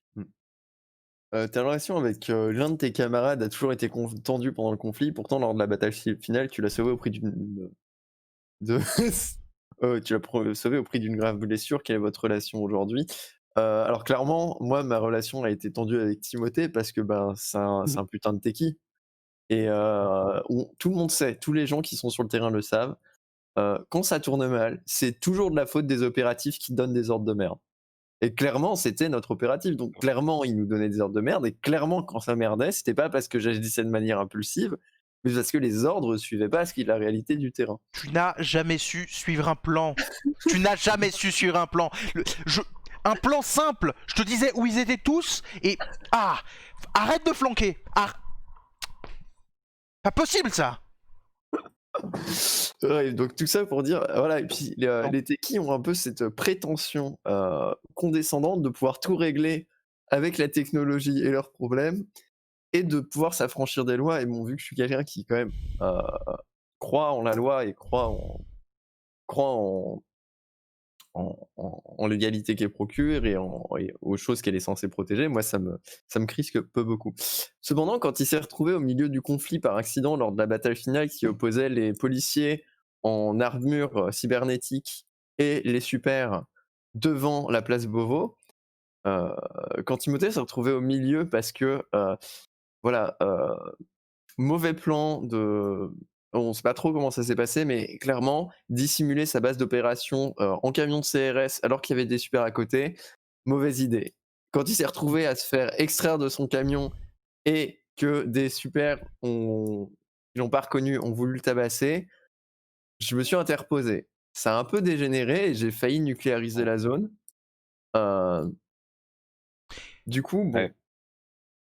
Speaker 1: Ta relation avec l'un de tes camarades a toujours été tendue pendant le conflit. Pourtant, lors de la bataille finale, tu l'as sauvé au prix de... tu l'as sauvé au prix d'une grave blessure. Quelle est votre relation aujourd'hui? Alors clairement, moi, ma relation a été tendue avec Timothée parce que ben, c'est un putain de techie. Et tout le monde sait, tous les gens qui sont sur le terrain le savent. Quand ça tourne mal, c'est toujours de la faute des opératifs qui donnent des ordres de merde. Et clairement, c'était notre opératif. Donc clairement, il nous donnait des ordres de merde. Et clairement, quand ça merdait, c'était pas parce que j'agissais de manière impulsive, mais parce que les ordres suivaient pas ce qui est la réalité du terrain.
Speaker 2: Tu n'as jamais su suivre un plan. Tu n'as jamais su suivre un plan. Un plan simple. Je te disais où ils étaient tous et arrête de flanquer. Pas possible ça.
Speaker 1: Ouais, donc tout ça pour dire, voilà, et puis
Speaker 2: Non.
Speaker 1: les techis ont un peu cette prétention condescendante de pouvoir tout régler avec la technologie et leurs problèmes, et de pouvoir s'affranchir des lois. Et bon, vu que je suis quelqu'un qui quand même croit en la loi et croit en l'égalité qu'elle procure et aux choses qu'elle est censée protéger, moi ça me crispe peu beaucoup. Cependant, quand il s'est retrouvé au milieu du conflit par accident lors de la bataille finale qui opposait les policiers en armure cybernétique et les supers devant la place Beauvau, quand Timothée s'est retrouvé au milieu parce que voilà, mauvais plan de... On sait pas trop comment ça s'est passé, mais clairement, dissimuler sa base d'opération en camion de CRS alors qu'il y avait des super à côté, mauvaise idée. Quand il s'est retrouvé à se faire extraire de son camion et que des super qui l'ont pas reconnu, ont voulu le tabasser, je me suis interposé. Ça a un peu dégénéré et j'ai failli nucléariser la zone. Euh, du coup, bon,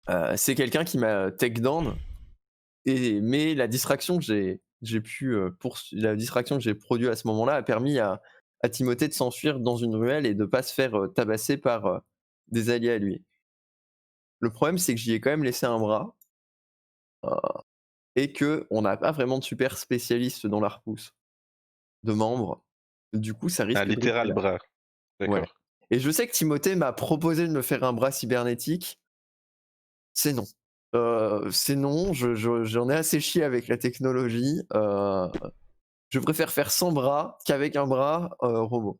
Speaker 3: Ouais.
Speaker 1: c'est quelqu'un qui m'a take down. Mais la distraction que j'ai pu la distraction que j'ai produite à ce moment-là a permis à Timothée de s'enfuir dans une ruelle et de pas se faire tabasser par des alliés à lui. Le problème, c'est que j'y ai quand même laissé un bras et que on n'a pas vraiment de super spécialiste dans la repousse de membres. Du coup, ça
Speaker 3: Un
Speaker 1: risque de rester
Speaker 3: littéral
Speaker 1: là.
Speaker 3: bras.
Speaker 1: Ouais.
Speaker 3: D'accord.
Speaker 1: Et je sais que Timothée m'a proposé de me faire un bras cybernétique. C'est non. C'est non. J'en ai assez chié avec la technologie. Je préfère faire sans bras qu'avec un bras robot.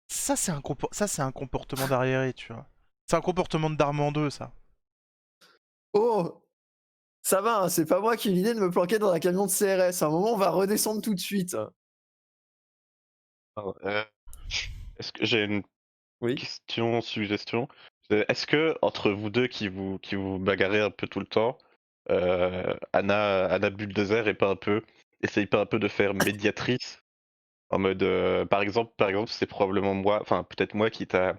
Speaker 2: Ça c'est un comportement d'arriéré, tu vois. C'est un comportement de Darman 2, ça.
Speaker 1: Oh, ça va, hein, c'est pas moi qui ai eu l'idée de me planquer dans un camion de CRS. À un moment, on va redescendre tout de suite.
Speaker 3: Alors, est-ce que j'ai une
Speaker 1: Oui.
Speaker 3: question, suggestion? Est-ce que entre vous deux qui vous bagarrez un peu tout le temps, Anna Bulldozer essaye pas un peu de faire médiatrice en mode par exemple c'est probablement moi, enfin peut-être moi qui t'a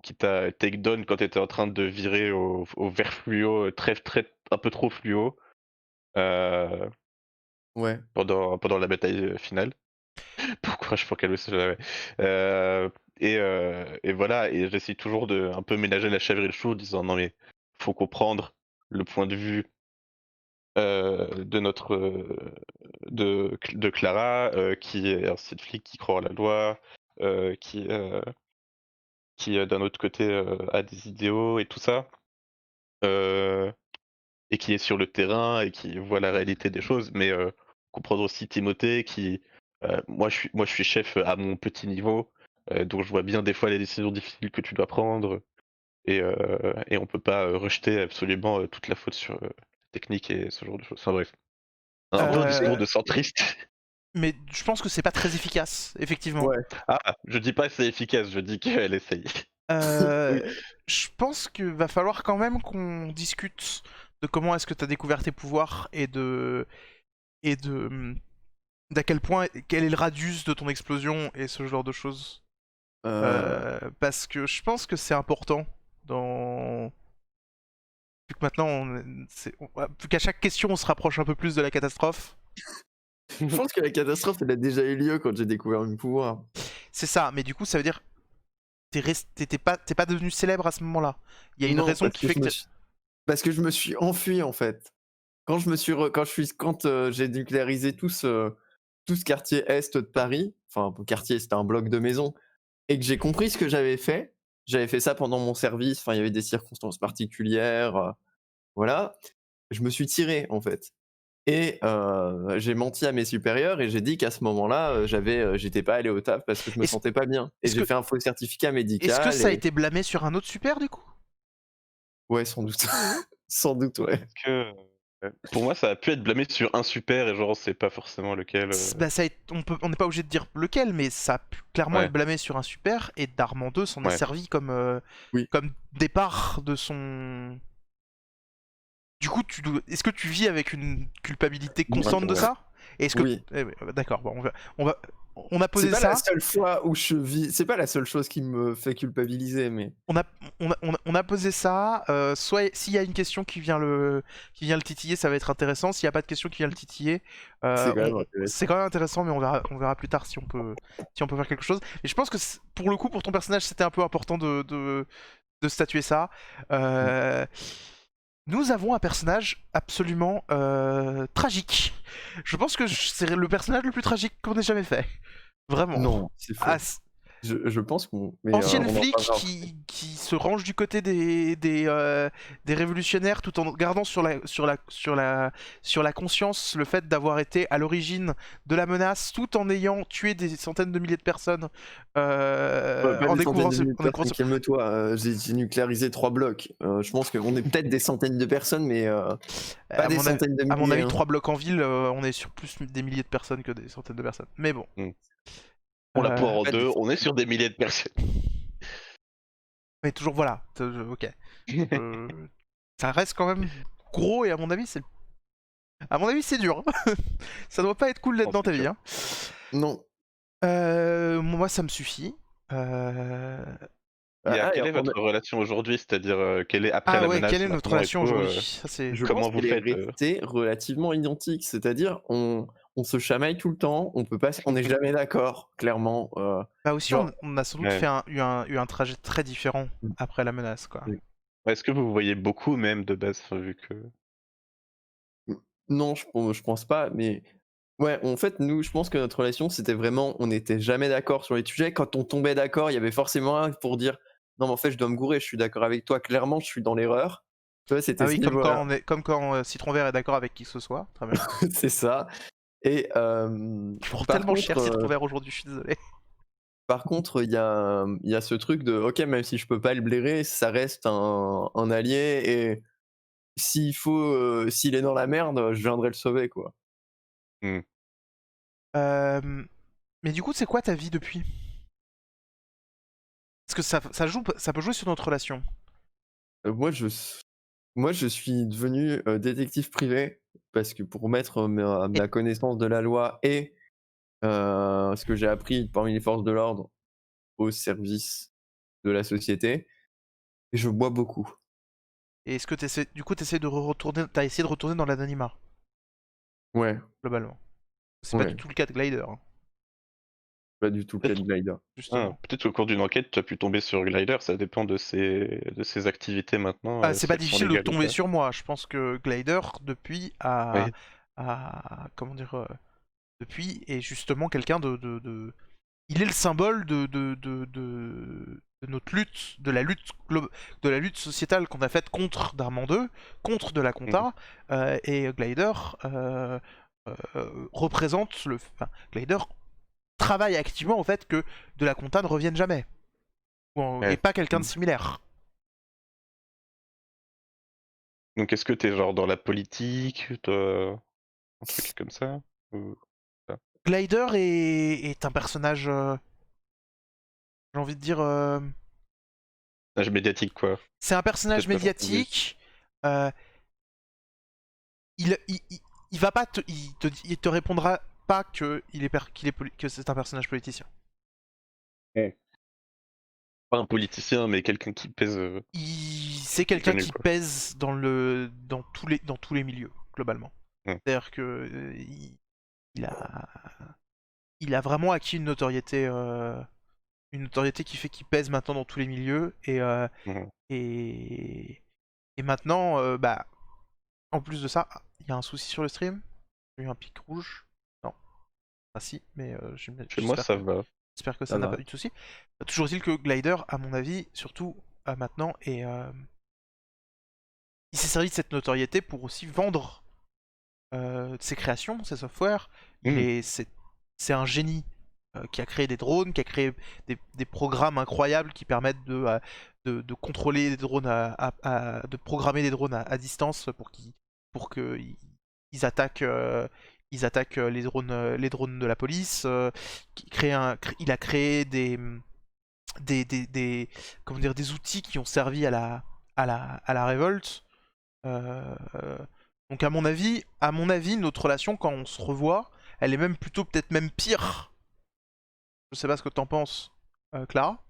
Speaker 3: take down quand t'étais en train de virer au vert fluo très un peu trop fluo euh,
Speaker 1: Ouais.
Speaker 3: pendant la bataille finale. Pourquoi je pour calmer ça jamais. Euh, et voilà, et j'essaie toujours de un peu ménager la chèvre et le chou en disant non mais faut comprendre le point de vue de notre de Clara qui est un site flic qui croit en la loi, qui d'un autre côté a des idéaux et tout ça. Euh, et qui est sur le terrain et qui voit la réalité des choses, mais comprendre aussi Timothée qui, moi je suis chef à mon petit niveau, donc je vois bien des fois les décisions difficiles que tu dois prendre et on peut pas rejeter absolument toute la faute sur la technique et ce genre de choses. Enfin bref, un beau discours de centriste.
Speaker 2: Mais je pense que c'est pas très efficace, effectivement.
Speaker 1: Ouais.
Speaker 3: Ah, je dis pas que c'est efficace, je dis qu'elle essaye.
Speaker 2: Euh,
Speaker 1: Oui.
Speaker 2: Je pense qu'il va falloir quand même qu'on discute de comment est-ce que tu as découvert tes pouvoirs et d'à quel point, quel est le radius de ton explosion et ce genre de choses. Parce que je pense que c'est important dans... Vu que maintenant, vu qu'à chaque question on se rapproche un peu plus de la catastrophe.
Speaker 1: Je pense que la catastrophe, elle a déjà eu lieu quand j'ai découvert mes pouvoirs.
Speaker 2: C'est ça, mais du coup ça veut dire t'es pas devenu célèbre à ce moment-là. Il y a une
Speaker 1: Non,
Speaker 2: raison
Speaker 1: parce
Speaker 2: qui fait que
Speaker 1: parce que je me suis enfui en fait. Quand j'ai nucléarisé tout ce quartier est de Paris, enfin quartier, c'était un bloc de maisons, et que j'ai compris ce que j'avais fait ça pendant mon service. Enfin, il y avait des circonstances particulières, voilà. Je me suis tiré en fait. Et j'ai menti à mes supérieurs et j'ai dit qu'à ce moment-là, j'étais pas allé au taf parce que je me
Speaker 2: Est-ce-
Speaker 1: sentais pas bien. Et
Speaker 2: est-ce
Speaker 1: j'ai
Speaker 2: que
Speaker 1: fait un faux certificat
Speaker 2: est-ce que
Speaker 1: médical
Speaker 2: ça a
Speaker 1: et
Speaker 2: été blâmé sur un autre super du coup?
Speaker 1: ouais, sans doute. Sans doute, ouais.
Speaker 3: Que, pour moi, ça a pu être blâmé sur un super et genre, c'est pas forcément lequel.
Speaker 2: Bah, on n'est pas obligé de dire lequel, mais ça a pu clairement être
Speaker 3: Ouais,
Speaker 2: blâmé sur un super, et Darman 2 s'en est
Speaker 3: ouais.
Speaker 2: servi
Speaker 1: Oui.
Speaker 2: comme départ de son... Du coup, est-ce que tu vis avec une culpabilité constante de
Speaker 3: Ouais.
Speaker 2: ça? Et est-ce que...
Speaker 1: Oui.
Speaker 2: D'accord, bon, on a
Speaker 1: C'est
Speaker 2: posé
Speaker 1: pas la
Speaker 2: ça,
Speaker 1: seule fois où je vis c'est pas la seule chose qui me fait culpabiliser, mais
Speaker 2: on a posé ça, soit s'il y a une question qui vient le titiller, ça va être intéressant, s'il n'y a pas de question qui vient le titiller,
Speaker 1: c'est quand même intéressant.
Speaker 2: c'est quand même intéressant, mais on verra plus tard si on peut faire quelque chose. Et je pense que pour le coup, pour ton personnage, c'était un peu important de statuer ça. Nous avons un personnage absolument tragique. Je pense que c'est le personnage le plus tragique qu'on ait jamais fait. Vraiment.
Speaker 1: Non, c'est faux.
Speaker 2: Ah,
Speaker 1: Je pense qu'on mais
Speaker 2: ancienne
Speaker 1: on en
Speaker 2: flic
Speaker 1: parlera.
Speaker 2: qui se range du côté des révolutionnaires tout en gardant sur la conscience le fait d'avoir été à l'origine de la menace tout en ayant tué des centaines de milliers de personnes
Speaker 1: Pas
Speaker 2: en
Speaker 1: des centaines
Speaker 2: découvrant
Speaker 1: de milliers de personnes, calme-toi, j'ai nucléarisé 3 blocs. Je pense qu'on est peut-être des centaines de personnes, mais pas des centaines de
Speaker 2: à mon
Speaker 1: milliers,
Speaker 2: avis,
Speaker 1: hein.
Speaker 2: 3 blocs en ville, on est sur plus des milliers de personnes que des centaines de personnes. Mais bon.
Speaker 3: On la poire en
Speaker 1: Pas des
Speaker 3: deux, on est
Speaker 1: centaines.
Speaker 3: sur des milliers de personnes.
Speaker 2: Mais toujours, voilà. Ok. Ça reste quand même gros et à mon avis, c'est dur. Ça doit pas être cool d'être
Speaker 3: Non,
Speaker 2: dans ta
Speaker 3: c'est
Speaker 2: vie.
Speaker 3: sûr.
Speaker 2: Hein.
Speaker 1: Non.
Speaker 2: Moi, ça me suffit.
Speaker 3: Et quelle est
Speaker 1: Alors,
Speaker 3: votre relation aujourd'hui? C'est-à-dire, quelle est après
Speaker 2: Ah
Speaker 3: la
Speaker 2: ouais, quelle
Speaker 3: menace
Speaker 2: est notre
Speaker 3: maintenant et
Speaker 2: relation
Speaker 3: tout,
Speaker 2: aujourd'hui? Ça, c'est...
Speaker 1: je pense
Speaker 3: comment vous
Speaker 1: qu'elle est
Speaker 3: faites
Speaker 1: restée relativement identique. C'est-à-dire, on se chamaille tout le temps, on n'est jamais d'accord, clairement.
Speaker 2: Bah aussi,
Speaker 1: Genre,
Speaker 2: on a sans doute
Speaker 3: Ouais.
Speaker 2: eu un trajet très différent après la menace, quoi.
Speaker 3: Est-ce que vous vous voyez beaucoup même de base, enfin, vu que
Speaker 1: non, je pense pas, mais ouais, en fait, nous, je pense que notre relation, c'était vraiment, on n'était jamais d'accord sur les sujets. Quand on tombait d'accord, il y avait forcément un pour dire, non, mais en fait, je dois me gourer, je suis d'accord avec toi, clairement, je suis dans l'erreur. Tu vois,
Speaker 2: Ah
Speaker 1: c'était ce
Speaker 2: oui,
Speaker 1: niveau-là.
Speaker 2: comme quand Citron Vert est d'accord avec qui que ce soit. Très bien.
Speaker 1: C'est ça. Et
Speaker 2: Tu prends
Speaker 1: par
Speaker 2: tellement cher
Speaker 1: contre,
Speaker 2: Citron Vert aujourd'hui, je suis désolé.
Speaker 1: il y a ce truc de, ok, même si je peux pas le blairer, ça reste un allié et s'il est dans la merde, je viendrai le sauver, quoi.
Speaker 2: Mais du coup, c'est quoi ta vie depuis? Parce que ça peut jouer sur notre relation.
Speaker 1: Euh, moi, je, Moi, je suis devenu détective privé parce que pour mettre ma connaissance de la loi et ce que j'ai appris parmi les forces de l'ordre au service de la société, et je bois beaucoup.
Speaker 2: Et est-ce que t'essaies de retourner, t'as essayé de retourner dans l'anonymat,
Speaker 1: Ouais,
Speaker 2: globalement. C'est pas du
Speaker 1: ouais,
Speaker 2: tout le cas de Glider, hein,
Speaker 1: pas du tout le cas de
Speaker 3: peut-être
Speaker 1: Glider.
Speaker 2: justement.
Speaker 3: peut-être au cours d'une enquête, tu as pu tomber sur Glider, ça dépend de ses activités maintenant,
Speaker 2: Ah, c'est
Speaker 3: si
Speaker 2: pas
Speaker 3: elles sont
Speaker 2: difficile de
Speaker 3: légales ou
Speaker 2: tomber
Speaker 3: pas.
Speaker 2: sur moi. Je pense que Glider, depuis,
Speaker 3: Oui.
Speaker 2: comment dire, depuis, est justement quelqu'un il est le symbole notre lutte, de la lutte sociétale qu'on a faite contre Darman 2, contre de la
Speaker 3: Mhm.
Speaker 2: compta, et Glider représente Glider travaille activement au fait que de la compta ne revienne jamais, et
Speaker 3: Ouais.
Speaker 2: pas quelqu'un de
Speaker 1: Mm.
Speaker 2: similaire.
Speaker 3: Donc est-ce que t'es genre dans la politique, un truc comme ça? Ou pas?
Speaker 2: Glider est un personnage, j'ai envie de dire,
Speaker 3: Âge médiatique quoi.
Speaker 2: c'est un personnage
Speaker 3: Peut-être pas gentil.
Speaker 2: médiatique. euh, il va pas il te répondra pas que que c'est un personnage politicien.
Speaker 3: Ouais. Pas un politicien, mais quelqu'un qui pèse,
Speaker 2: C'est
Speaker 3: qui est
Speaker 2: quelqu'un
Speaker 3: connu
Speaker 2: qui
Speaker 3: quoi.
Speaker 2: pèse dans tous les milieux globalement.
Speaker 3: Mm.
Speaker 2: C'est-à-dire que il a il a vraiment acquis une notoriété qui fait qu'il pèse maintenant dans tous les milieux
Speaker 3: Mhm.
Speaker 2: et et maintenant bah en plus de ça, il y a un souci sur le stream. J'ai eu un pic rouge. Non, ah si, mais
Speaker 3: Chez moi ça va.
Speaker 2: j'espère que ça
Speaker 1: Ça
Speaker 2: n'a pas
Speaker 1: va.
Speaker 2: eu de souci. Toujours est-il que Glider, à mon avis, surtout maintenant, il s'est servi de cette notoriété pour aussi vendre ses créations, ses softwares.
Speaker 3: Mm.
Speaker 2: C'est un génie qui a créé des drones, qui a créé des programmes incroyables qui permettent de contrôler des drones, de programmer des drones à distance pour que ils attaquent, les drones de la police. Il a créé comment dire, des outils qui ont servi à la révolte. Euh, donc à mon avis, notre relation quand on se revoit, elle est même plutôt peut-être même pire. Je sais pas ce que t'en penses, Clara,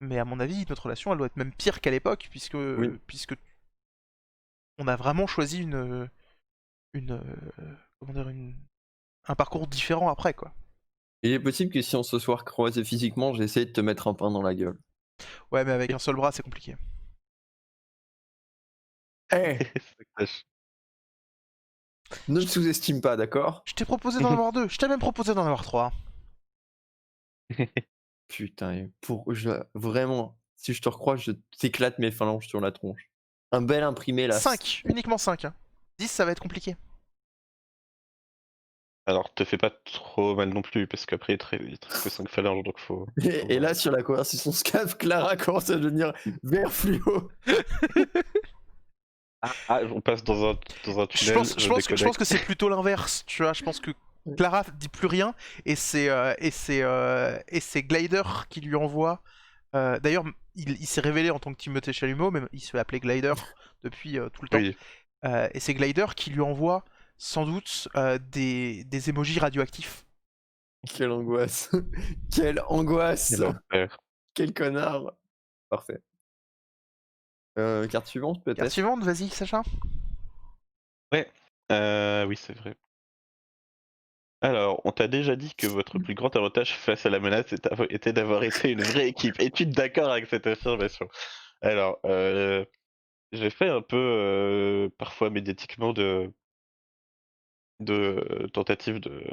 Speaker 2: mais à mon avis, notre relation, elle doit être même pire qu'à l'époque,
Speaker 1: Oui.
Speaker 2: puisque on a vraiment choisi une, comment dire, un parcours différent après, quoi.
Speaker 1: Il est possible que si on se soit croisé physiquement, j'essaye de te mettre un pain dans la gueule.
Speaker 2: Ouais, mais avec un seul bras, c'est compliqué.
Speaker 1: Eh,
Speaker 3: Ça clash.
Speaker 1: ne me sous-estime pas, d'accord?
Speaker 2: Je t'ai proposé d'en avoir deux, je t'ai même proposé d'en avoir trois.
Speaker 1: Putain, vraiment, si je te recroise, je t'éclate mes phalanges sur la tronche. Un bel imprimé là.
Speaker 2: 5, uniquement 5. 10, ça va être compliqué.
Speaker 3: Alors te fais pas trop mal non plus, parce qu'après il te reste que 5 phalanges, donc faut
Speaker 1: Et là, sur la conversation Scaf, Clara commence à devenir vert fluo.
Speaker 3: Ah, on passe dans un tunnel, je
Speaker 2: Je pense
Speaker 3: déconnecte.
Speaker 2: que c'est plutôt l'inverse, tu vois. Je pense que Clara dit plus rien et c'est Glider qui lui envoie. D'ailleurs, il s'est révélé en tant que Timothée Chalumeau, mais il se fait appeler Glider depuis tout le temps.
Speaker 3: Oui,
Speaker 2: Et c'est Glider qui lui envoie sans doute des emojis radioactifs.
Speaker 1: Quelle angoisse. Quelle angoisse.
Speaker 3: quel enfer.
Speaker 1: Quel connard. Parfait. Carte suivante,
Speaker 2: Carte
Speaker 1: peut-être.
Speaker 2: suivante, vas-y, Sacha.
Speaker 3: Ouais, oui c'est vrai. Alors, on t'a déjà dit que votre plus grand avantage face à la menace était d'avoir été une vraie équipe. Es-tu d'accord avec cette affirmation? Alors, j'ai fait un peu, parfois médiatiquement de tentatives de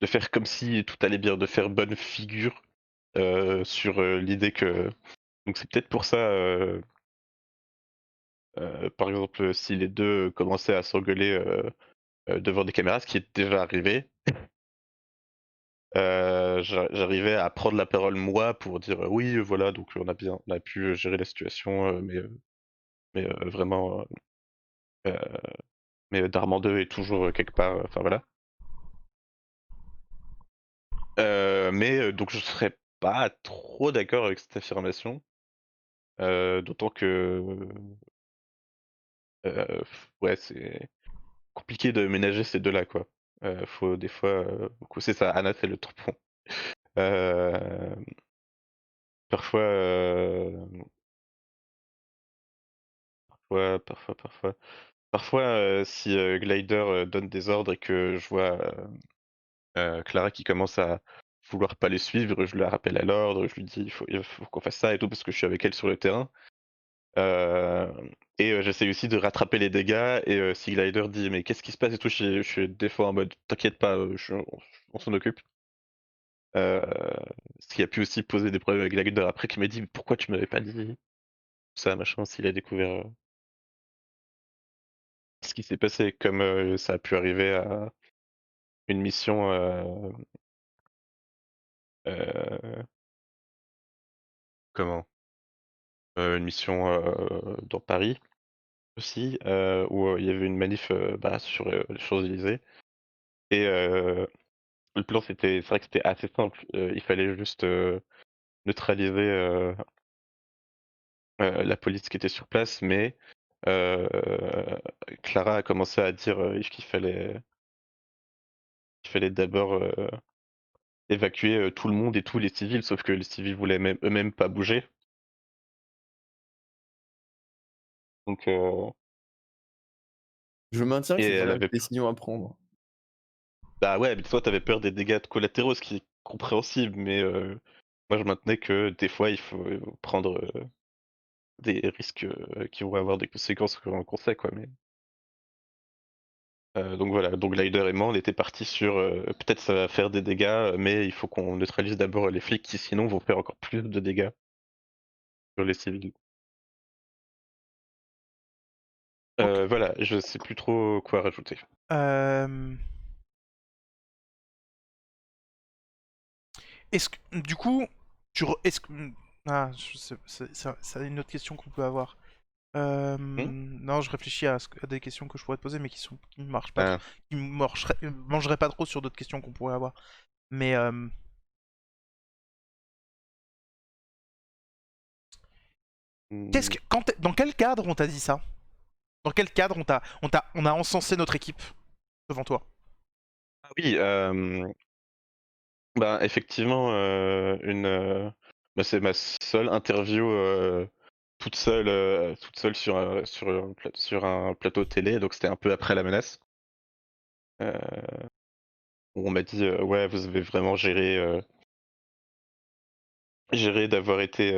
Speaker 3: faire comme si tout allait bien, de faire bonne figure, sur, l'idée que donc c'est peut-être pour ça, par exemple, si les 2 commençaient à s'engueuler, devant des caméras, ce qui est déjà arrivé, j'arrivais à prendre la parole moi pour dire: «Oui, voilà, donc on a pu, gérer la situation, vraiment, heu, Darman 2 est toujours, quelque part, enfin voilà». Donc je serais pas trop d'accord avec cette affirmation, d'autant que, ouais, c'est compliqué de ménager ces 2 là, quoi. Faut des fois, c'est ça, Anna, c'est le tampon. Hem, parfois, parfois, si, Glider, donne des ordres et que je vois, Clara qui commence à vouloir pas les suivre, je la rappelle à l'ordre, je lui dis: Il faut qu'on fasse ça et tout» parce que je suis avec elle sur le terrain. J'essaye aussi de rattraper les dégâts et si Glider dit: «Mais qu'est-ce qui se passe et tout?» je suis des fois en mode: «T'inquiète pas, on s'en occupe». Ce qui a pu aussi poser des problèmes avec la leader après, qui m'a dit: «Pourquoi tu m'avais pas dit?» Ça, machin, s'il a découvert, ce qui s'est passé. Comme, ça a pu arriver à une mission, heu, comment? Une mission, dans Paris aussi, où, il y avait une manif, bah, sur, les Champs-Élysées et le plan c'est vrai que c'était assez simple, il fallait juste, neutraliser, la police qui était sur place, mais heu, Clara a commencé à dire, qu'il fallait d'abord, évacuer, tout le monde et tous les civils, sauf que les civils voulaient même eux-mêmes pas bouger. Donc
Speaker 1: Je maintiens que
Speaker 3: et
Speaker 1: c'est une
Speaker 3: elle
Speaker 1: mauvaise
Speaker 3: avait
Speaker 1: décision à prendre.
Speaker 3: bah, ouais, mais toi t'avais peur des dégâts collatéraux, ce qui est compréhensible, mais moi je maintenais que des fois il faut prendre, des risques, qui vont avoir des conséquences qu'on sait quoi, mais donc voilà, donc Glider et moi on était partis sur, peut-être ça va faire des dégâts, mais il faut qu'on neutralise d'abord les flics qui sinon vont faire encore plus de dégâts sur les civils.
Speaker 2: Ok.
Speaker 3: Voilà, je sais plus trop quoi rajouter.
Speaker 2: Euh, Est-ce que, du coup, est-ce que, ah, c'est une autre question qu'on peut avoir.
Speaker 3: Mmh?
Speaker 2: Non, je réfléchis à des questions que je pourrais te poser, mais qui ne marchent pas trop,
Speaker 3: Ah,
Speaker 2: qui mangeraient pas trop sur d'autres questions qu'on pourrait avoir. Mais
Speaker 3: mmh,
Speaker 2: dans quel cadre on t'a dit ça? Dans quel cadre on a encensé notre équipe devant toi?
Speaker 3: ah oui, bah, effectivement, bah, c'est ma seule interview, toute seule sur un plateau télé, donc c'était un peu après la menace. Où on m'a dit, «Ouais, vous avez vraiment géré d'avoir été,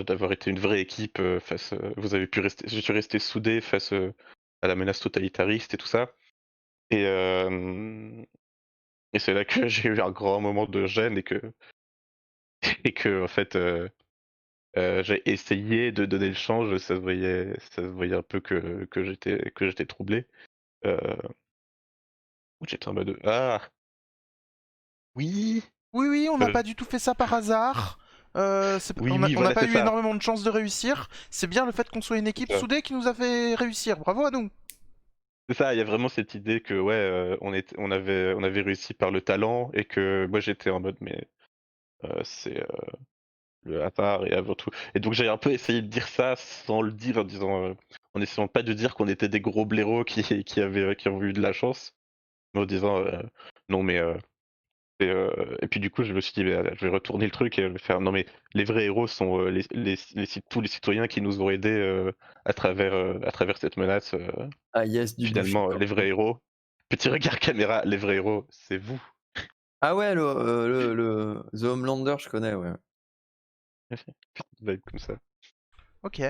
Speaker 3: d'avoir été une vraie équipe, face, vous avez pu rester je suis resté soudé face, à la menace totalitariste et tout ça» et et c'est là que j'ai eu un grand moment de gêne et que en fait, j'ai essayé de donner le change, ça se voyait un peu que j'étais troublé, heu, où j'étais en mode: «Ah oui,
Speaker 2: Oui, oui, on n'a
Speaker 3: heu,
Speaker 2: pas du tout fait ça par hasard.
Speaker 3: oui, oui,
Speaker 2: On n'a
Speaker 3: voilà,
Speaker 2: pas
Speaker 3: c'est
Speaker 2: eu
Speaker 3: ça,
Speaker 2: énormément de chances de réussir. C'est bien le fait qu'on soit une
Speaker 3: c'est
Speaker 2: équipe
Speaker 3: ça».
Speaker 2: soudée qui nous a fait réussir. Bravo à nous.
Speaker 3: C'est ça, il y a vraiment cette idée que ouais, on avait réussi par le talent et que moi j'étais en mode: «Mais, c'est, le hasard et avant tout» et donc j'ai un peu essayé de dire ça sans le dire, en essayant pas de dire qu'on était des gros blaireaux qui ont eu de la chance, mais en disant, «Non mais, et puis du coup je me suis dit: «Beh, je vais retourner le truc et je vais faire: "Non mais les vrais héros sont, tous les citoyens qui nous ont aidés, à travers cette menace,
Speaker 1: Ah yes, du bullshit
Speaker 3: finalement,
Speaker 1: un
Speaker 3: les
Speaker 1: peu.
Speaker 3: vrais héros"». Petit regard caméra, les vrais héros, c'est vous.
Speaker 1: Ah ouais, le The Homelander, je connais, ouais.
Speaker 3: Petite vibe comme ça.
Speaker 2: Ok.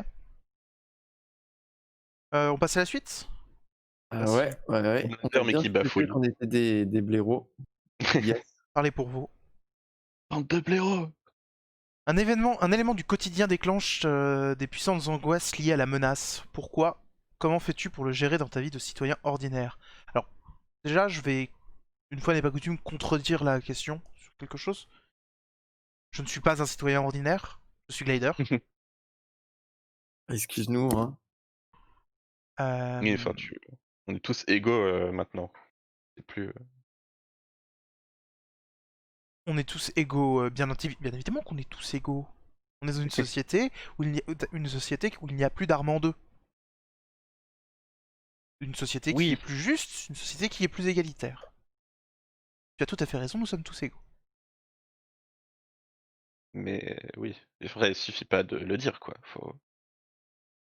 Speaker 2: On passe à la suite?
Speaker 1: Ah
Speaker 2: Vas-y.
Speaker 1: ouais, ouais, ouais. On a
Speaker 3: Homelander mais
Speaker 1: bien
Speaker 3: qui
Speaker 1: su le fait
Speaker 3: bafouille.
Speaker 1: qu'on était des blaireaux. Yes.
Speaker 2: Parlez pour vous.
Speaker 3: Bande de blaireaux!
Speaker 2: Un élément du quotidien déclenche des puissantes angoisses liées à la menace. Pourquoi? Comment fais-tu pour le gérer dans ta vie de citoyen ordinaire? Alors, déjà, je vais, une fois n'est pas coutume, contredire la question sur quelque chose. Je ne suis pas un citoyen ordinaire, je suis glider.
Speaker 1: Excuse-nous, hein.
Speaker 3: Oui, enfin,
Speaker 2: Euh,
Speaker 3: on est tous égaux, maintenant. C'est plus,
Speaker 2: on est tous égaux, bien évidemment qu'on est tous égaux. On est dans une société où il n'y a plus d'armes en deux. Une société qui est
Speaker 3: oui,
Speaker 2: plus juste, une société qui est plus égalitaire. Tu as tout à fait raison, nous sommes tous égaux.
Speaker 3: mais oui. Il suffit pas de le dire, quoi. Faut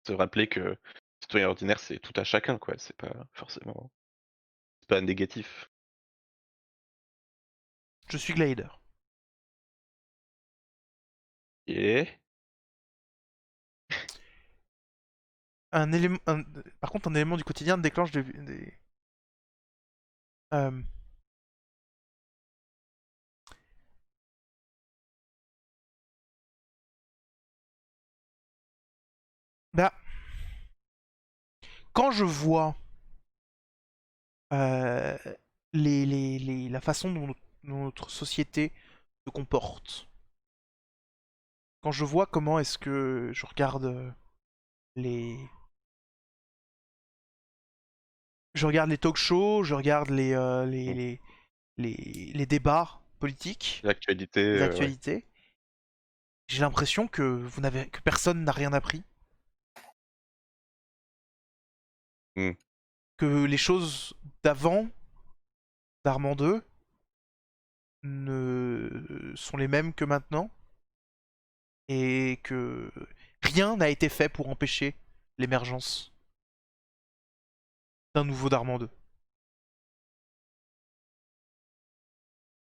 Speaker 3: se rappeler que citoyen ordinaire, c'est tout à chacun, quoi. C'est pas négatif.
Speaker 2: Je suis glider.
Speaker 3: Et
Speaker 2: Par contre, un élément du quotidien déclenche euh, quand je vois euh, la façon dont notre société se comporte, quand je vois comment est-ce que je regarde les... Je regarde les talk shows, je regarde
Speaker 3: Mm.
Speaker 2: les débats politiques,
Speaker 3: L'actualité,
Speaker 2: les
Speaker 3: ouais.
Speaker 2: actualités, j'ai l'impression que que personne n'a rien appris,
Speaker 3: Mm.
Speaker 2: que les choses d'avant, d'Armand 2, sont les mêmes que maintenant, et que rien n'a été fait pour empêcher l'émergence d'un nouveau Darman 2.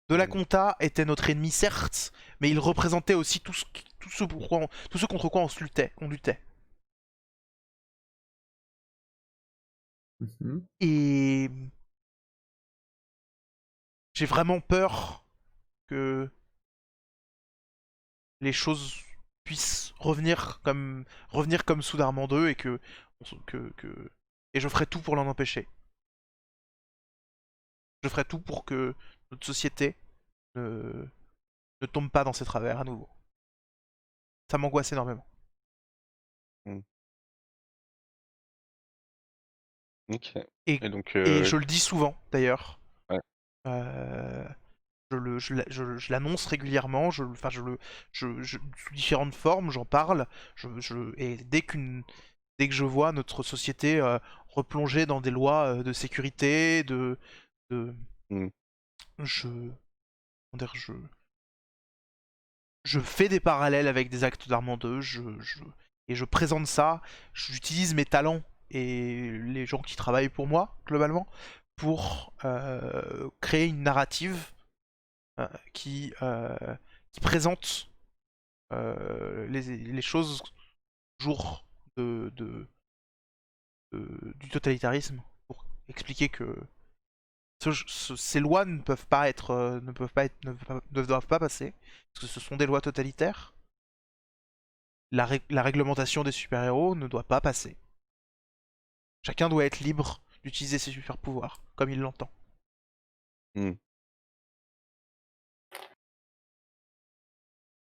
Speaker 2: De la
Speaker 3: Mm.
Speaker 2: Conta était notre ennemi, certes, mais il représentait aussi tout ce contre quoi on luttait.
Speaker 1: Mhm.
Speaker 2: Et j'ai vraiment peur que les choses puissent revenir comme sous Darman 2 et et je ferai tout pour l'en empêcher. Je ferai tout pour que notre société ne, ne tombe pas dans ses travers à nouveau. Ça m'angoisse énormément.
Speaker 3: Mm. Ok.
Speaker 2: Et,
Speaker 3: Et donc,
Speaker 2: et je le dis souvent, d'ailleurs.
Speaker 3: ouais.
Speaker 2: Euh, je l'annonce régulièrement, sous différentes formes, j'en parle. Et dès que je vois notre société replonger dans des lois de sécurité, de
Speaker 3: Mm.
Speaker 2: je, comment dire, je fais des parallèles avec des actes d'Armand 2, et je présente ça, j'utilise mes talents et les gens qui travaillent pour moi, globalement, pour créer une narrative euh, qui, euh, qui présente les choses jour du totalitarisme, pour expliquer que ces lois ne peuvent pas être, ne doivent pas passer, parce que ce sont des lois totalitaires. La réglementation des super-héros ne doit pas passer. Chacun doit être libre d'utiliser ses super-pouvoirs comme il l'entend.
Speaker 3: Mm.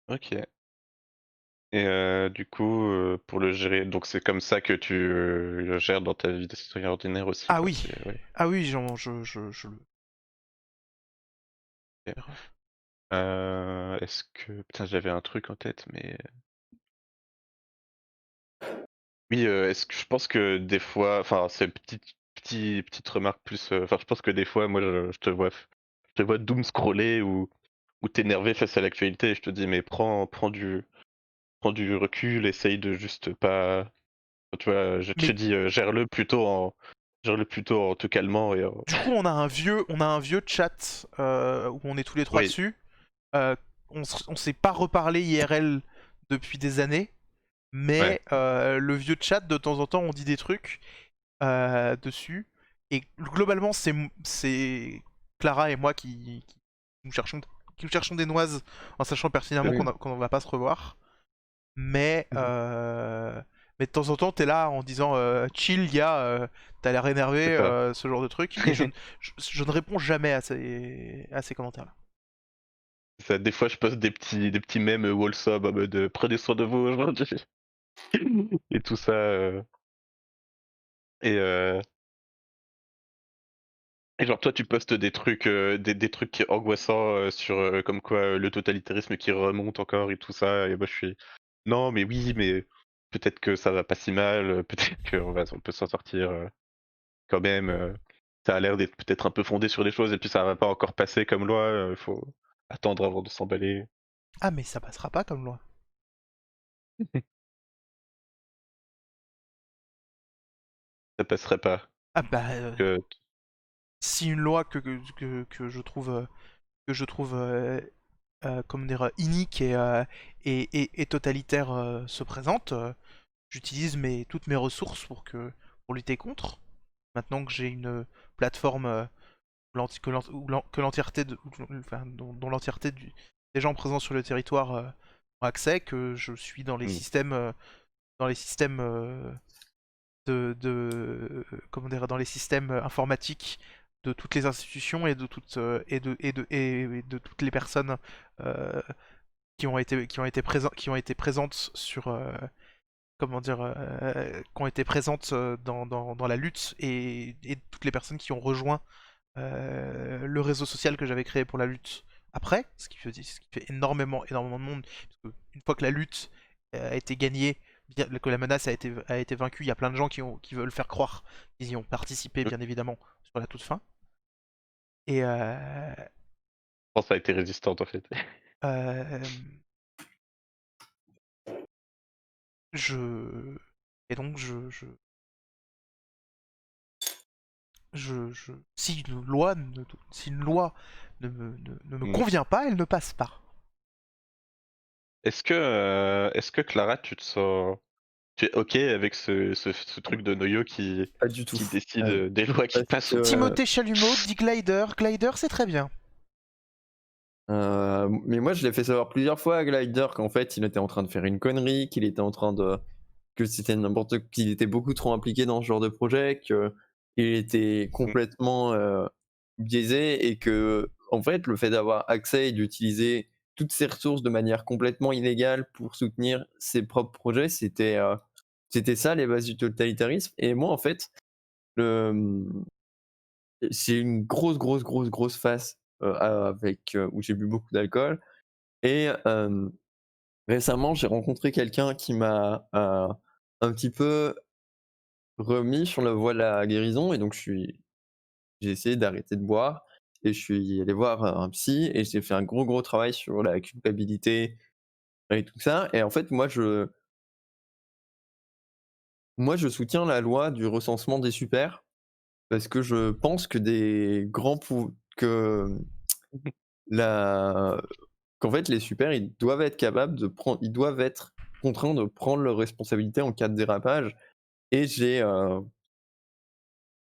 Speaker 3: Ok. Et du coup, pour le gérer, donc c'est comme ça que tu le gères dans ta vie de citoyen ordinaire aussi,
Speaker 2: Ah
Speaker 3: quoi.
Speaker 2: oui,
Speaker 3: Ouais.
Speaker 2: ah oui, je le.
Speaker 3: Ok. Est-ce que... Putain, j'avais un truc en tête, mais... Oui, est-ce que je pense que des fois... Enfin, c'est petite remarque plus... Enfin, je pense que des fois, moi, je te vois doom scroller ou t'énerver face à l'actualité et je te dis, mais prends du recul, essaye de juste pas... Tu vois, je te
Speaker 2: Mais
Speaker 3: dis, gère-le plutôt en te calmant et en...
Speaker 2: du coup, on a un vieux chat où on est tous les trois
Speaker 3: Oui,
Speaker 2: dessus. Euh, on s'est pas reparlé IRL depuis des années,
Speaker 3: ouais.
Speaker 2: mais le vieux chat, de temps en temps, on dit des trucs dessus. Et globalement, c'est Clara et moi qui nous cherchons des noises en sachant pertinemment
Speaker 1: Oui.
Speaker 2: qu'on ne va pas se revoir. Mais,
Speaker 1: Mhm.
Speaker 2: euh, mais de temps en temps, t'es là en disant chill, gars, t'as l'air énervé,
Speaker 3: C'est ça.
Speaker 2: ce genre de truc. Et je ne réponds jamais à ces commentaires-là.
Speaker 3: Des fois, je poste des petits mèmes wholesome en mode prenez soin de vous aujourd'hui et tout ça. Et, euh, et genre, toi, tu postes des trucs, des trucs angoissants sur comme quoi le totalitarisme qui remonte encore et tout ça. Et moi, je suis non, mais oui, mais peut-être que ça va pas si mal, peut-être on peut s'en sortir quand même. Ça a l'air d'être peut-être un peu fondé sur des choses et puis ça va pas encore passer comme loi. Il faut attendre avant de s'emballer.
Speaker 2: Ah, mais ça passera pas comme loi.
Speaker 3: Ça passerait pas.
Speaker 2: Ah bah,
Speaker 3: Que...
Speaker 2: si une loi que je trouve comment dire, inique et totalitaire se présente, j'utilise toutes mes ressources pour lutter contre. Maintenant que j'ai une plateforme que l'entièreté enfin, dont l'entièreté des gens présents sur le territoire ont accès, que je suis dans les
Speaker 3: Hmm.
Speaker 2: systèmes comment dire, dans les systèmes informatiques de toutes les institutions et de toutes les personnes euh, qui ont été présentes sur comment dire qui ont été présentes dans la lutte et toutes les personnes qui ont rejoint le réseau social que j'avais créé pour la lutte après, ce qui fait énormément de monde, parce que une fois que la lutte a été gagnée, que la menace a été vaincue, il y a plein de gens qui veulent faire croire qu'ils y ont participé, bien évidemment, sur la toute fin. Et
Speaker 3: pense que ça a été résistante en fait.
Speaker 2: euh, je et donc si une loi ne me
Speaker 3: Mm.
Speaker 2: convient pas, elle ne passe pas.
Speaker 3: Est-ce que Clara, tu es ok avec ce truc de Noyo
Speaker 1: Pas du tout.
Speaker 3: qui décide
Speaker 1: Euh,
Speaker 3: des lois qui
Speaker 1: parce
Speaker 3: passent
Speaker 1: que,
Speaker 3: ou pas?
Speaker 2: Timothée Chalumeau dit Glider. Glider, c'est très bien.
Speaker 1: mais moi, je l'ai fait savoir plusieurs fois à Glider qu'en fait, il était en train de faire une connerie, qu'il était en train de. Que c'était n'importe qu'il était beaucoup trop impliqué dans ce genre de projet, qu'il était complètement biaisé et que, en fait, le fait d'avoir accès et d'utiliser toutes ces ressources de manière complètement illégale pour soutenir ses propres projets, c'était ça les bases du totalitarisme. Et moi, en fait, le, c'est une grosse face avec où j'ai bu beaucoup d'alcool. Et récemment, j'ai rencontré quelqu'un qui m'a un petit peu remis sur la voie de la guérison. Et donc, j'ai essayé d'arrêter de boire. Et je suis allé voir un psy et j'ai fait un gros travail sur la culpabilité et tout ça. Et en fait, moi, je soutiens la loi du recensement des super parce que je pense que la qu'en fait, les super, ils doivent être capables ils doivent être contraints de prendre leurs responsabilités en cas de dérapage. Et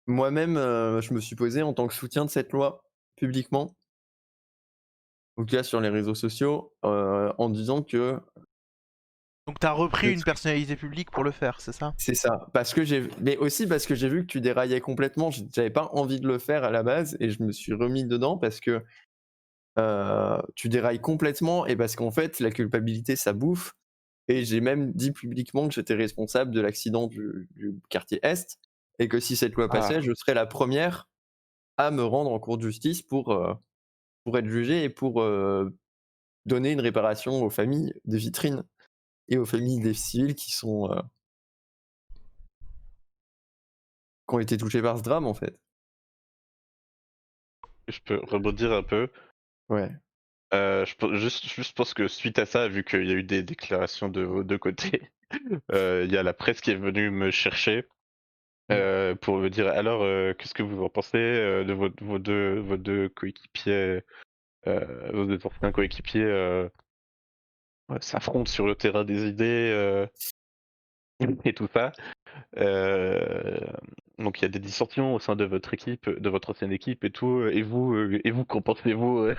Speaker 1: moi-même, je me suis posé en tant que soutien de cette loi publiquement, en tout cas sur les réseaux sociaux, en disant que
Speaker 2: Donc t'as repris
Speaker 1: que
Speaker 2: une personnalité publique pour le faire, c'est ça?
Speaker 1: c'est ça. Parce que mais aussi parce que j'ai vu que tu déraillais complètement. J'avais pas envie de le faire à la base et je me suis remis dedans parce que tu dérailles complètement et parce qu'en fait, la culpabilité, ça bouffe. Et j'ai même dit publiquement que j'étais responsable de l'accident du quartier Est et que si cette loi
Speaker 3: Ah,
Speaker 1: passait, je serais la première à me rendre en cour de justice pour être jugée et pour donner une réparation aux familles des vitrines et aux familles des civils qui ont été touchés par ce drame en fait.
Speaker 3: je peux rebondir un peu.
Speaker 1: Ouais.
Speaker 3: Juste pense que suite à ça, vu qu'il y a eu des déclarations de vos deux côtés, il y a la presse qui est venue me chercher pour me dire alors qu'est-ce que vous en pensez de vos deux coéquipiers, vos deux anciens coéquipiers s'affrontent sur le terrain des idées et tout ça. Euh, donc il y a des dissensions au sein de votre équipe, de votre ancienne équipe et tout. Et vous qu'en pensez-vous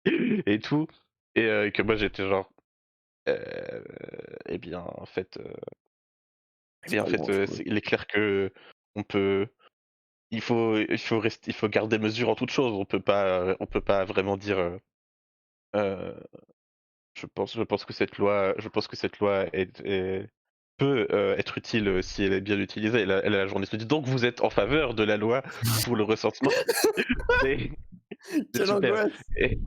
Speaker 3: et tout. Et que moi j'étais genre, euh, eh bien en fait,
Speaker 1: C'est pas grand chose.
Speaker 3: il est clair que on peut, il faut garder mesure en toute chose. On peut pas vraiment dire. Euh, je pense que cette loi peut être utile si elle est bien utilisée. Et la journaliste me dit donc vous êtes en faveur de la loi pour le recensement. C'est c'est
Speaker 1: Quelle
Speaker 3: super.
Speaker 1: angoisse!
Speaker 3: Et